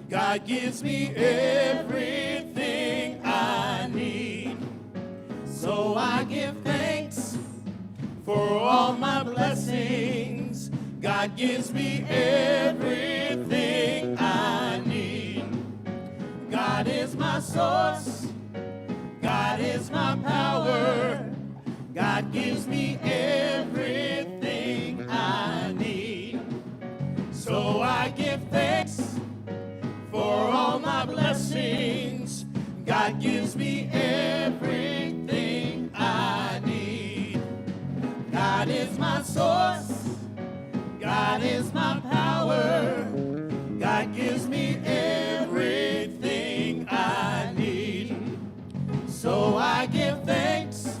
God gives me everything I need. So I give thanks for all my blessings. God gives me everything I need. God is my source. God is my power. God gives me everything I need. So I give thanks for all my blessings. God gives me everything I need. God is my source. God is my power. God gives me everything I need. So I give thanks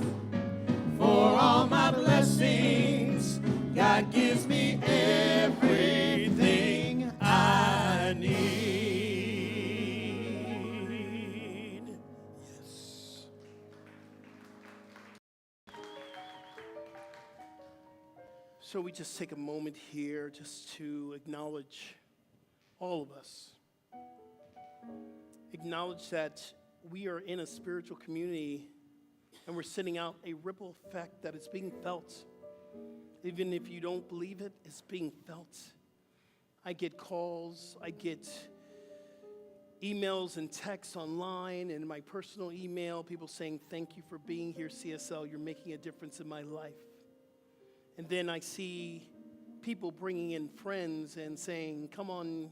for all my blessings. God gives me everything I need. Yes. So we just take a moment here just to acknowledge all of us. Acknowledge that we are in a spiritual community and we're sending out a ripple effect that is being felt. Even if you don't believe it, it's being felt. I get calls, I get emails and texts online and my personal email, people saying, thank you for being here, CSL, you're making a difference in my life. And then I see people bringing in friends and saying, come on,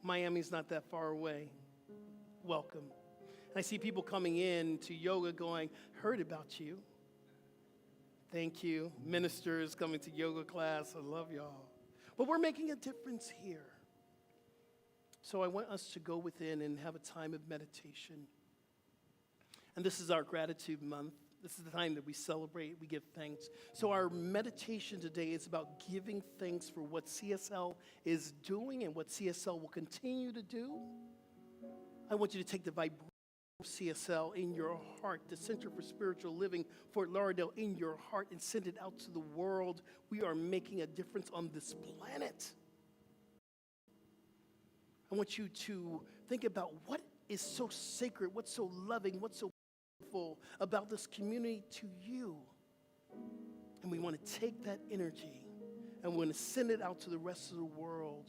Miami's not that far away. Welcome. And I see people coming in to yoga going, heard about you. Thank you. Ministers coming to yoga class. I love y'all. But we're making a difference here. So I want us to go within and have a time of meditation. And this is our gratitude month. This is the time that we celebrate, we give thanks. So our meditation today is about giving thanks for what CSL is doing and what CSL will continue to do. I want you to take the vibration of CSL in your heart, the Center for Spiritual Living, Fort Lauderdale, in your heart, and send it out to the world. We are making a difference on this planet. I want you to think about what is so sacred, what's so loving, what's so about this community to you. And we want to take that energy and we want to send it out to the rest of the world.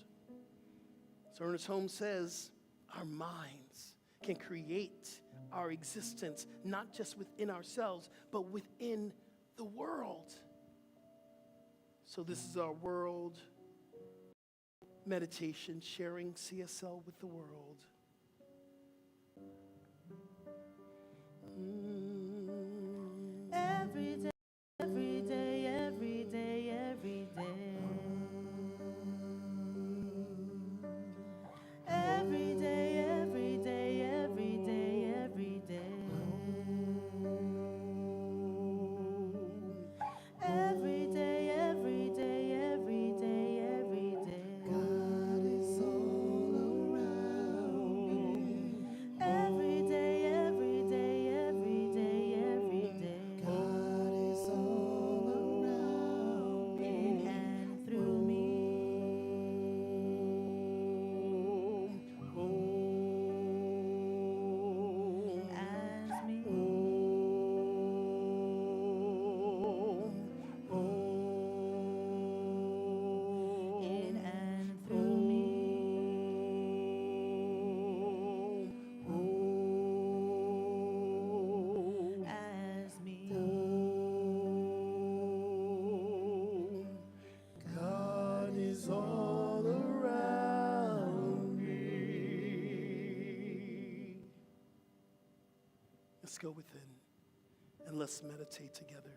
So Ernest Holmes says, our minds can create our existence, not just within ourselves, but within the world. So this is our world meditation, sharing CSL with the world. Every day, every day, every day, every day. Every day, every day, every day, every day. Every day, every day, every day, every day. Let's go within and let's meditate together.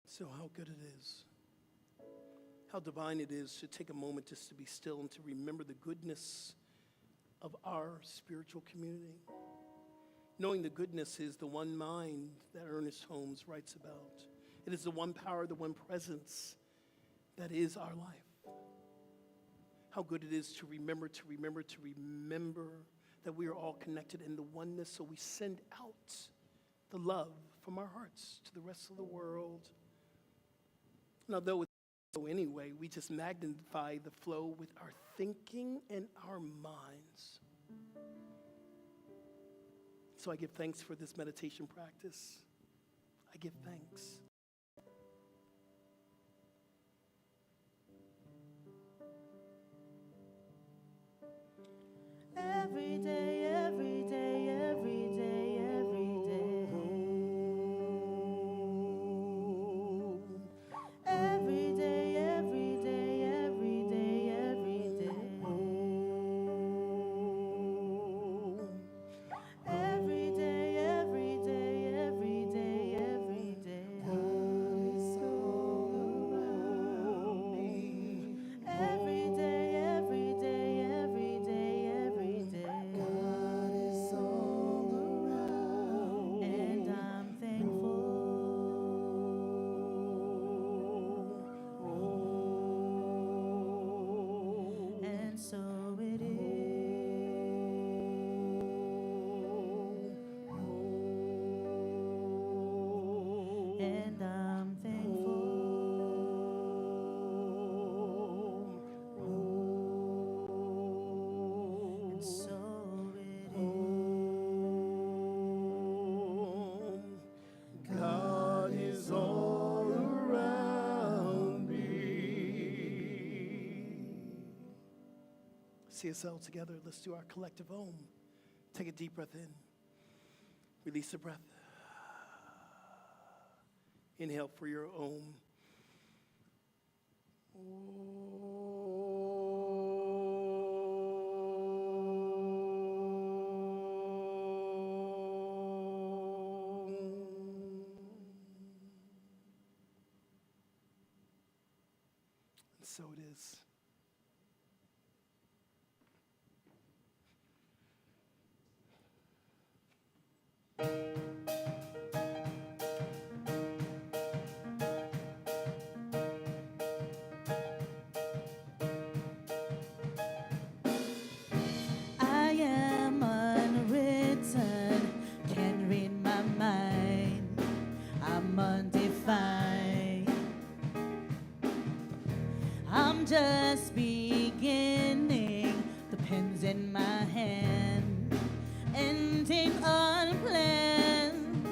So how good it is, how divine it is to take a moment just to be still and to remember the goodness of our spiritual community. Knowing the goodness is the one mind that Ernest Holmes writes about. It is the one power, the one presence that is our life. How good it is to remember that we are all connected in the oneness, so we send out the love from our hearts to the rest of the world. And although it's so anyway, we just magnify the flow with our thinking and our minds. So I give thanks for this meditation practice. I give thanks. Every day, every day, every day, every day. Every day, every day, every day, every day. Every day, every day, every day, every day. God is all around me. Every day, every day, every day, every day. God is all around me. And I'm thankful. And so it is. And I'm thankful. And so it is. God is all around me. CSL together, let's do our collective Om. Take a deep breath in. Release the breath. Inhale for your Om. And so it is. I am unwritten, can read my mind. I'm undefined. I'm just beginning, the pen's in my hand, ending unplanned.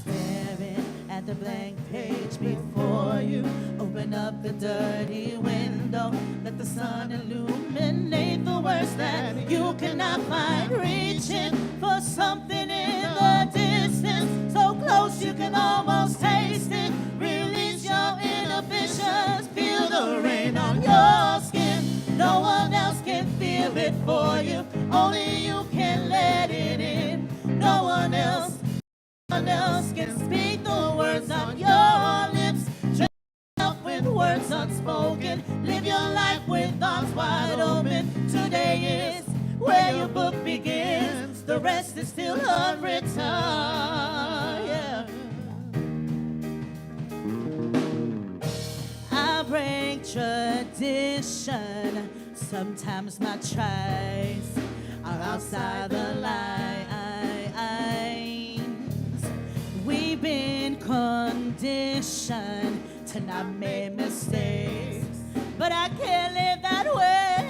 Staring at the blank page before you, open up the dirty window, let the sun illuminate the words that you cannot find. Reaching for something in the distance, so close you can almost taste it. Release your inhibitions, feel the rain on your skin. No one else can feel it for you, only you can let it in. No one else can speak the words on your unspoken. Live your life with arms wide open. Today is where your book begins. The rest is still unwritten. Yeah. I break tradition. Sometimes my tries are outside the lines. We've been conditioned to not make mistakes, but I can't live that way.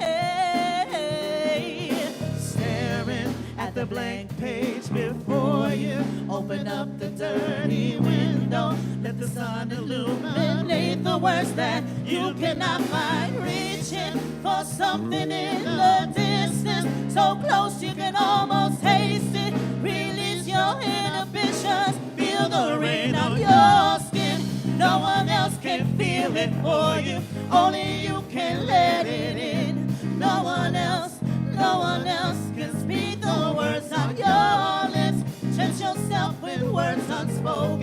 Staring at the blank page before you, open up the dirty window, let the sun illuminate the words that you cannot find. Reaching for something in the distance, so close you can almost taste it. Release your inhibitions, feel the rain on your skin. No one else can feel it for you, only you can let it in. No one else can speak the words on your lips. Touch yourself with words unspoken.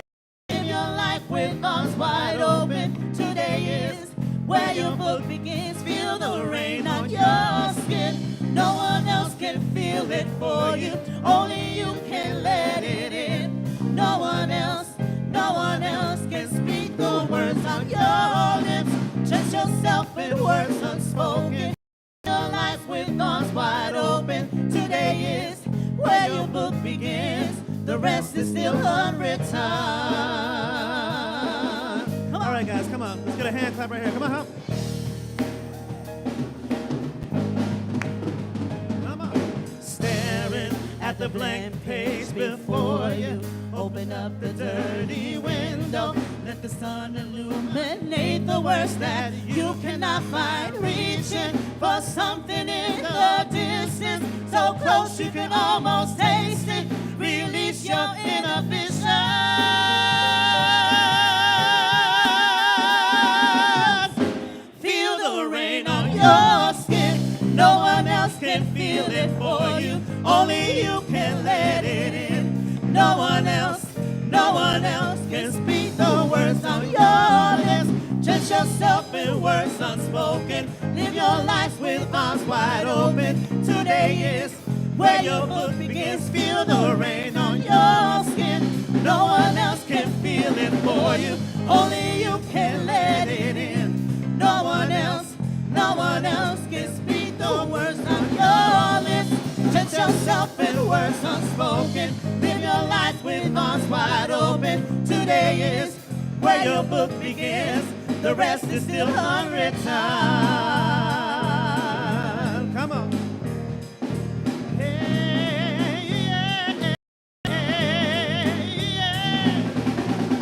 Live your life with arms wide open. Today is where your book begins. Feel the rain on your skin. No one else can feel it for you, only you can let it in. No one else can speak the words on your lips. Touch yourself with words unspoken. Your life with arms wide open. Today is where your book begins. The rest is still unwritten. All right, guys, come on. Let's get a hand clap right here. Come on, huh? Come on. Staring at the blank page before you, Open up the dirty window, let the sun illuminate the words that you cannot find. Reaching for something in the distance, so close you can almost taste it. Release your inhibitions. Feel the rain on your skin. No one else can feel it for you, only you can let it in. No one else can speak the words on your lips. Touch yourself in words unspoken. Live your life with arms wide open. Today is where your book begins. Feel the rain on your skin. No one else can feel it for you, only you can let it in. No one else can speak the words on your lips. Touch yourself in words unspoken. Live your life with arms wide open. Today is where your book begins. The rest is still unwritten. come on.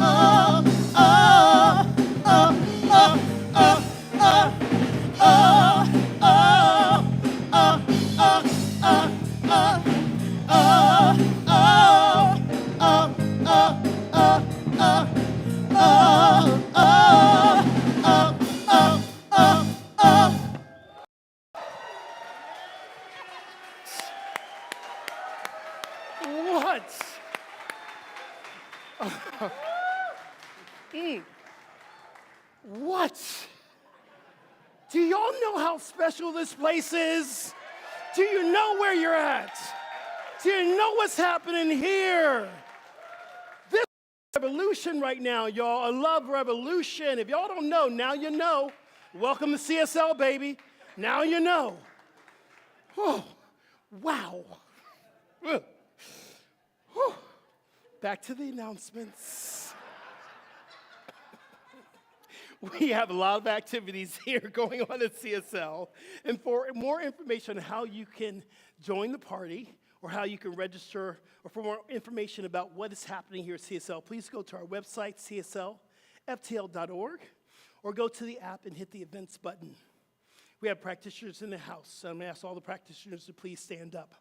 Oh, oh, oh, oh, oh, oh, oh, oh, oh, oh, oh, oh, What? What? Do y'all know how special this place is? Do you know where you're at? Do you know what's happening here? This is revolution right now, y'all. A love revolution. If y'all don't know, now you know. Welcome to CSL, baby. Now you know. Oh, wow. Whew. Back to the announcements. We have a lot of activities here going on at CSL. And for more information on how you can join the party or how you can register or for more information about what is happening here at CSL, please go to our website, cslftl.org, or go to the app and hit the events button. We have practitioners in the house, so I'm going to ask all the practitioners to please stand up.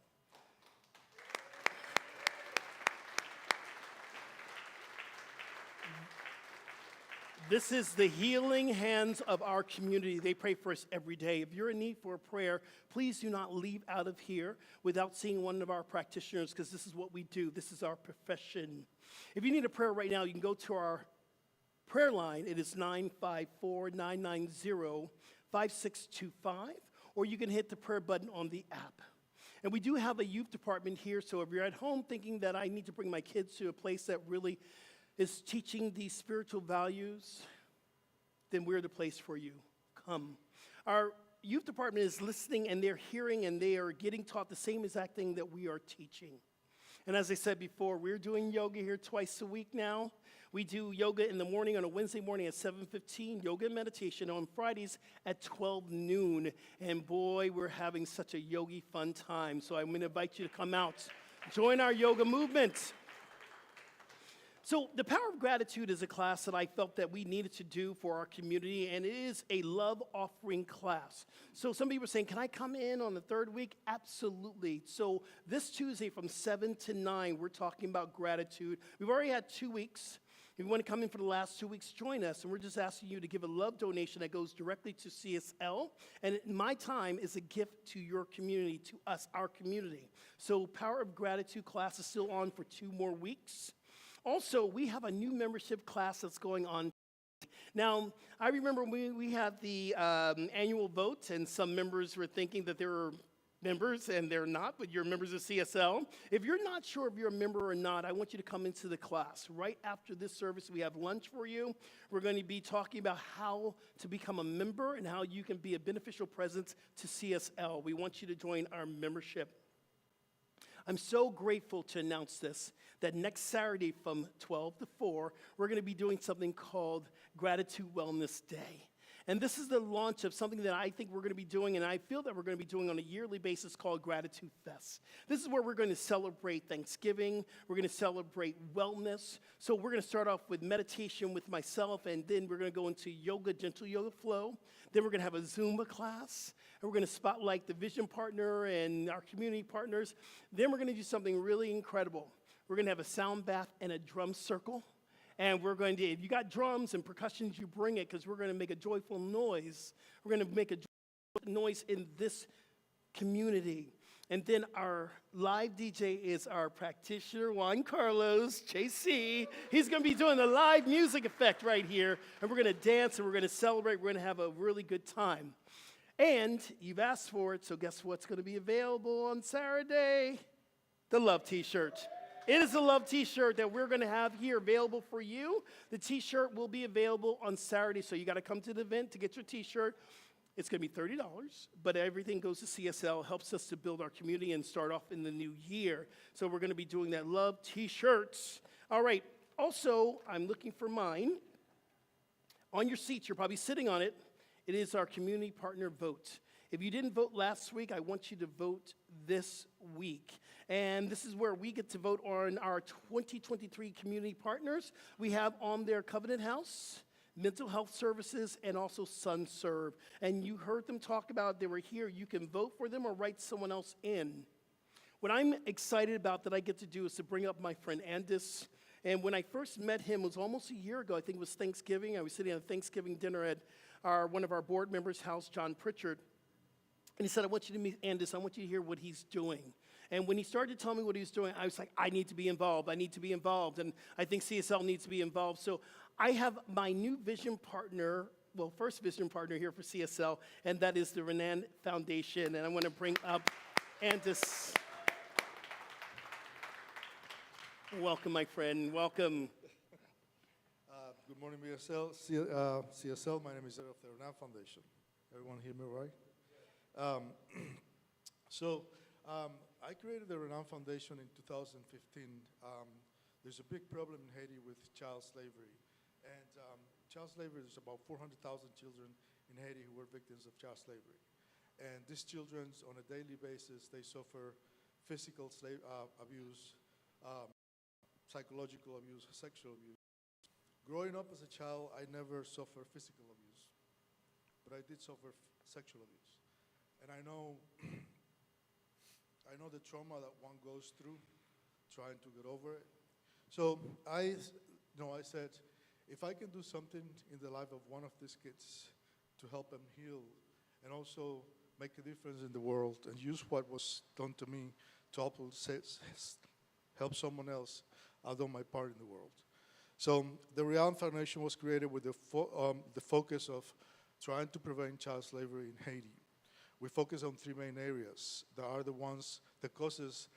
This is the healing hands of our community. They pray for us every day. If you're in need for a prayer, please do not leave out of here without seeing one of our practitioners, because this is what we do. This is our profession. If you need a prayer right now, you can go to our prayer line. It is 954-990-5625, or you can hit the prayer button on the app. And we do have a youth department here, so if you're at home thinking that I need to bring my kids to a place that really is teaching these spiritual values, then we're the place for you. Come. Our youth department is listening, and they're hearing, and they are getting taught the same exact thing that we are teaching. And as I said before, we're doing yoga here twice a week now. We do yoga in the morning on a Wednesday morning at 7:15, yoga and meditation on Fridays at 12 noon. And boy, we're having such a yogi fun time. So I'm going to invite you to come out, join our yoga movement. So the Power of Gratitude is a class that I felt that we needed to do for our community, and it is a love offering class. So some people are saying, can I come in on the third week? Absolutely. So this Tuesday from 7 to 9, we're talking about gratitude. We've already had 2 weeks. If you want to come in for the last 2 weeks, join us. And we're just asking you to give a love donation that goes directly to CSL. And my time is a gift to your community, to us, our community. So Power of Gratitude class is still on for 2 more weeks. Also, we have a new membership class that's going on. Now, I remember we had the annual vote, and some members were thinking that they were members, and they're not, but you're members of CSL. If you're not sure if you're a member or not, I want you to come into the class. Right after this service, we have lunch for you. We're going to be talking about how to become a member and how you can be a beneficial presence to CSL. We want you to join our membership. I'm so grateful to announce this, that next Saturday from 12 to 4, we're going to be doing something called Gratitude Wellness Day. And this is the launch of something that I think we're going to be doing, and I feel that we're going to be doing on a yearly basis called Gratitude Fest. This is where we're going to celebrate Thanksgiving. We're going to celebrate wellness. So we're going to start off with meditation with myself, and then we're going to go into yoga, gentle yoga flow. Then we're going to have a Zumba class, and we're going to spotlight the vision partner and our community partners. Then we're going to do something really incredible. We're going to have a sound bath and a drum circle. And we're going to, if you got drums and percussions, you bring it, because we're going to make a joyful noise. We're going to make a joyful noise in this community. And then our live DJ is our practitioner, Juan Carlos, JC. He's going to be doing the live music effect right here. And we're going to dance, and we're going to celebrate. We're going to have a really good time. And you've asked for it, so guess what's going to be available on Saturday? The Love T-shirt. It is a Love T-shirt that we're going to have here available for you. The T-shirt will be available on Saturday, so you got to come to the event to get your T-shirt. It's going to be $30, but everything goes to CSL, helps us to build our community and start off in the new year. So we're going to be doing that Love T-shirts. All right. Also, I'm looking for mine. On your seats, you're probably sitting on it. It is our community partner vote. If you didn't vote last week, I want you to vote this week. And this is where we get to vote on our 2023 community partners. We have on there Covenant House, Mental Health Services, and also SunServe. And you heard them talk about, they were here. You can vote for them or write someone else in. What I'm excited about that I get to do is to bring up my friend Andis. And when I first met him, it was almost a year ago. I think it was Thanksgiving. I was sitting at a Thanksgiving dinner at one of our board members' house, John Pritchard. And he said, I want you to meet Andis. I want you to hear what he's doing. And when he started to tell me what he was doing, I was like, I need to be involved. I need to be involved. And I think CSL needs to be involved. So I have my new vision partner, well, first vision partner here for CSL, and that is the Renan Foundation. And I want to bring up Andis. Welcome, my friend. Welcome. Good morning, CSL. My name is Eric of the Renan Foundation. Everyone hear me right? I created the Renan Foundation in 2015. There's a big problem in Haiti with child slavery. And child slavery, there's about 400,000 children in Haiti who were victims of child slavery. And these children, on a daily basis, they suffer physical abuse, psychological abuse, sexual abuse. Growing up as a child, I never suffered physical abuse, but I did suffer sexual abuse. And I know the trauma that one goes through trying to get over it. So I said, if I can do something in the life of one of these kids to help them heal and also make a difference in the world and use what was done to me to help someone else, I've done my part in the world. So the Realm Foundation was created with the focus of trying to prevent child slavery in Haiti. We focus on three main areas that are the ones that causes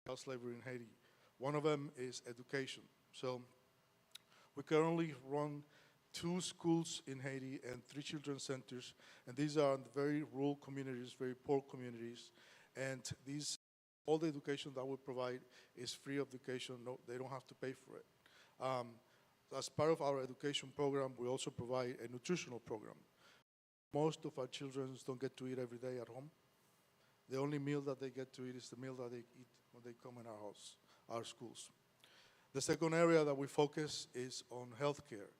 child slavery in Haiti. One of them is education. So we currently run 2 schools in Haiti and 3 children's centers, and these are in very rural communities, very poor communities, and all the education that we provide is free education. No, they don't have to pay for it. As part of our education program, we also provide a nutritional program. Most of our children don't get to eat every day at home. The only meal that they get to eat is the meal that they eat when they come in our house, our schools. The second area that we focus is on healthcare.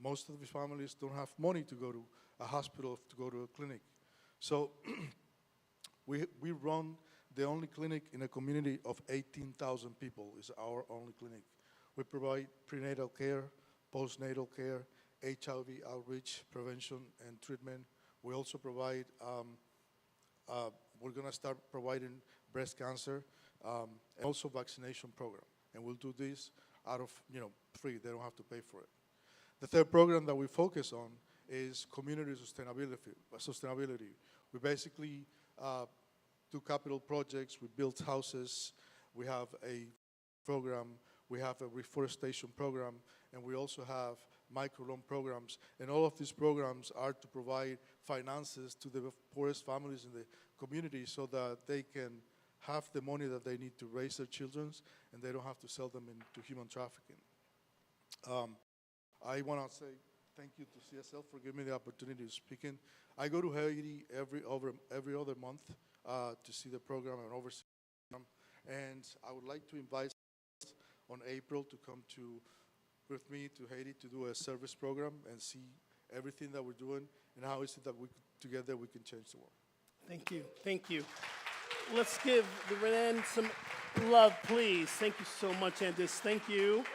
Most of the families don't have money to go to a hospital, to go to a clinic. So we run the only clinic in a community of 18,000 people. Is our only clinic. We provide prenatal care, postnatal care, HIV outreach, prevention, and treatment. We also provide, we're going to start providing breast cancer, and also vaccination program. And we'll do this out of, free. They don't have to pay for it. The third program that we focus on is community sustainability. We basically do capital projects. We build houses. We have a program. We have a reforestation program, and we also have microloan programs. And all of these programs are to provide finances to the poorest families in the community so that they can have the money that they need to raise their children, and they don't have to sell them into human trafficking. I want to say thank you to CSL for giving me the opportunity to speak in. I go to Haiti every other month to see the program and oversee the program. And I would like to invite on April to come with me to Haiti to do a service program and see everything that we're doing and how is it that together we can change the world. Thank you. Thank you. Let's give the Renan some love, please. Thank you so much, Andis. Thank you.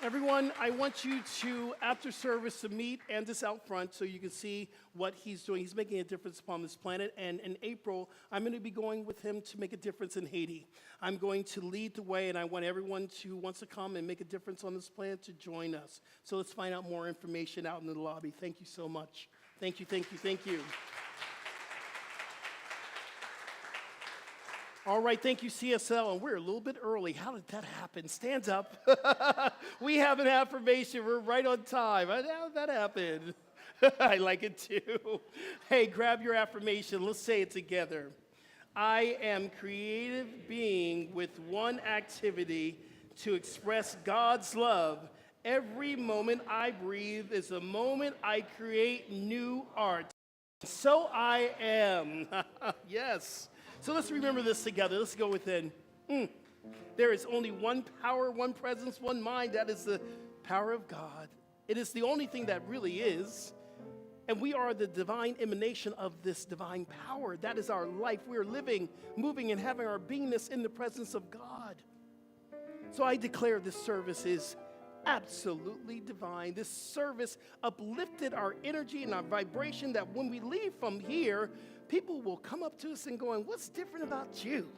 Everyone, I want you to, after service, to meet Andis out front so you can see what he's doing. He's making a difference upon this planet. And in April, I'm going to be going with him to make a difference in Haiti. I'm going to lead the way, and I want everyone who wants to come and make a difference on this planet to join us. So let's find out more information out in the lobby. Thank you so much. Thank you, thank you, thank you. All right, thank you, CSL, and we're a little bit early. How did that happen? Stand up. We have an affirmation. We're right on time. How did that happen? I like it too. Hey, grab your affirmation. Let's say it together. I am creative being with one activity to express God's love. Every moment I breathe is a moment I create new art. So I am. Yes. So let's remember this together. Let's go within. There is only one power, one presence, one mind. That is the power of God. It is the only thing that really is. And we are the divine emanation of this divine power. That is our life. We are living, moving, and having our beingness in the presence of God. So I declare this service is absolutely divine. This service uplifted our energy and our vibration that when we leave from here, people will come up to us and going, what's different about you?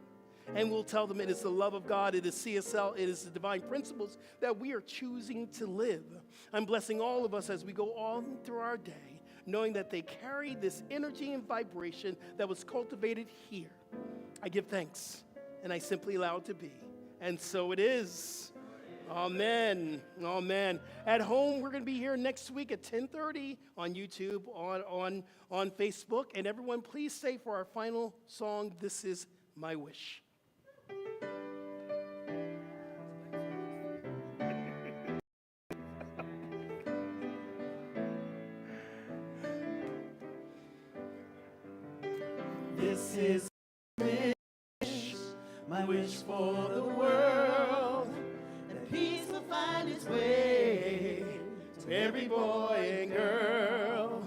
And we'll tell them it is the love of God, it is CSL, it is the divine principles that we are choosing to live. I'm blessing all of us as we go on through our day, knowing that they carry this energy and vibration that was cultivated here. I give thanks, and I simply allow it to be. And so it is. Amen. Amen. At home, we're going to be here next week at 10:30 on YouTube, on Facebook. And everyone, please stay for our final song, This Is My Wish. This is my wish for the world, that peace will find its way to every boy and girl.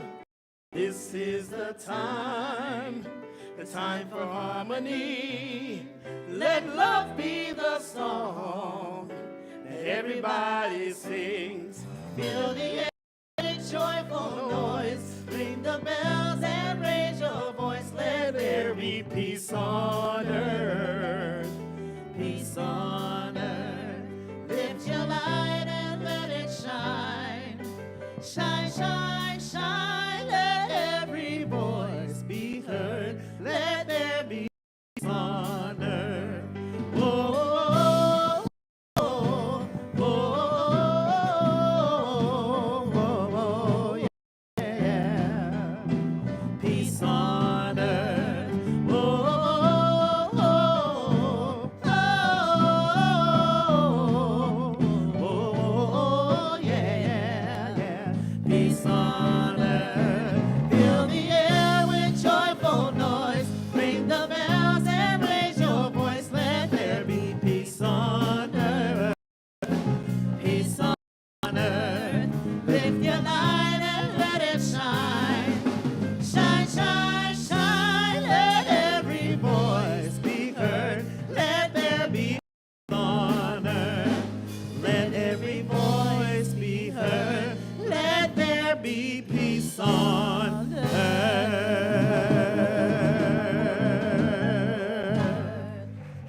This is the time for harmony. Let love be the song that everybody sings. Fill the air with joyful noise, ring the bells and raise your voice. Let there be peace on earth, peace on earth. Lift your light and let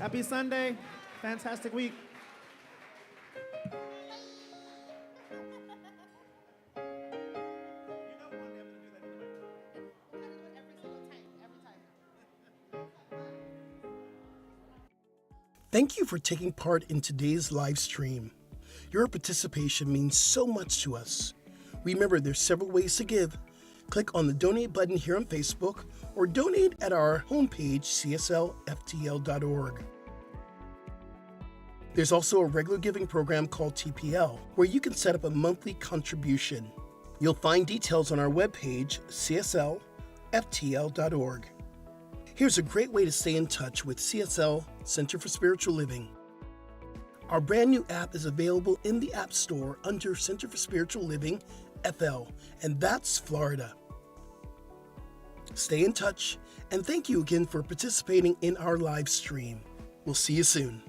Happy Sunday. Fantastic week. Thank you for taking part in today's live stream. Your participation means so much to us. Remember, there's several ways to give. Click on the donate button here on Facebook or donate at our homepage, cslftl.org. There's also a regular giving program called TPL, where you can set up a monthly contribution. You'll find details on our webpage, cslftl.org. Here's a great way to stay in touch with CSL Center for Spiritual Living. Our brand new app is available in the App Store under Center for Spiritual Living, FL, and that's Florida. Stay in touch, and thank you again for participating in our live stream. We'll see you soon.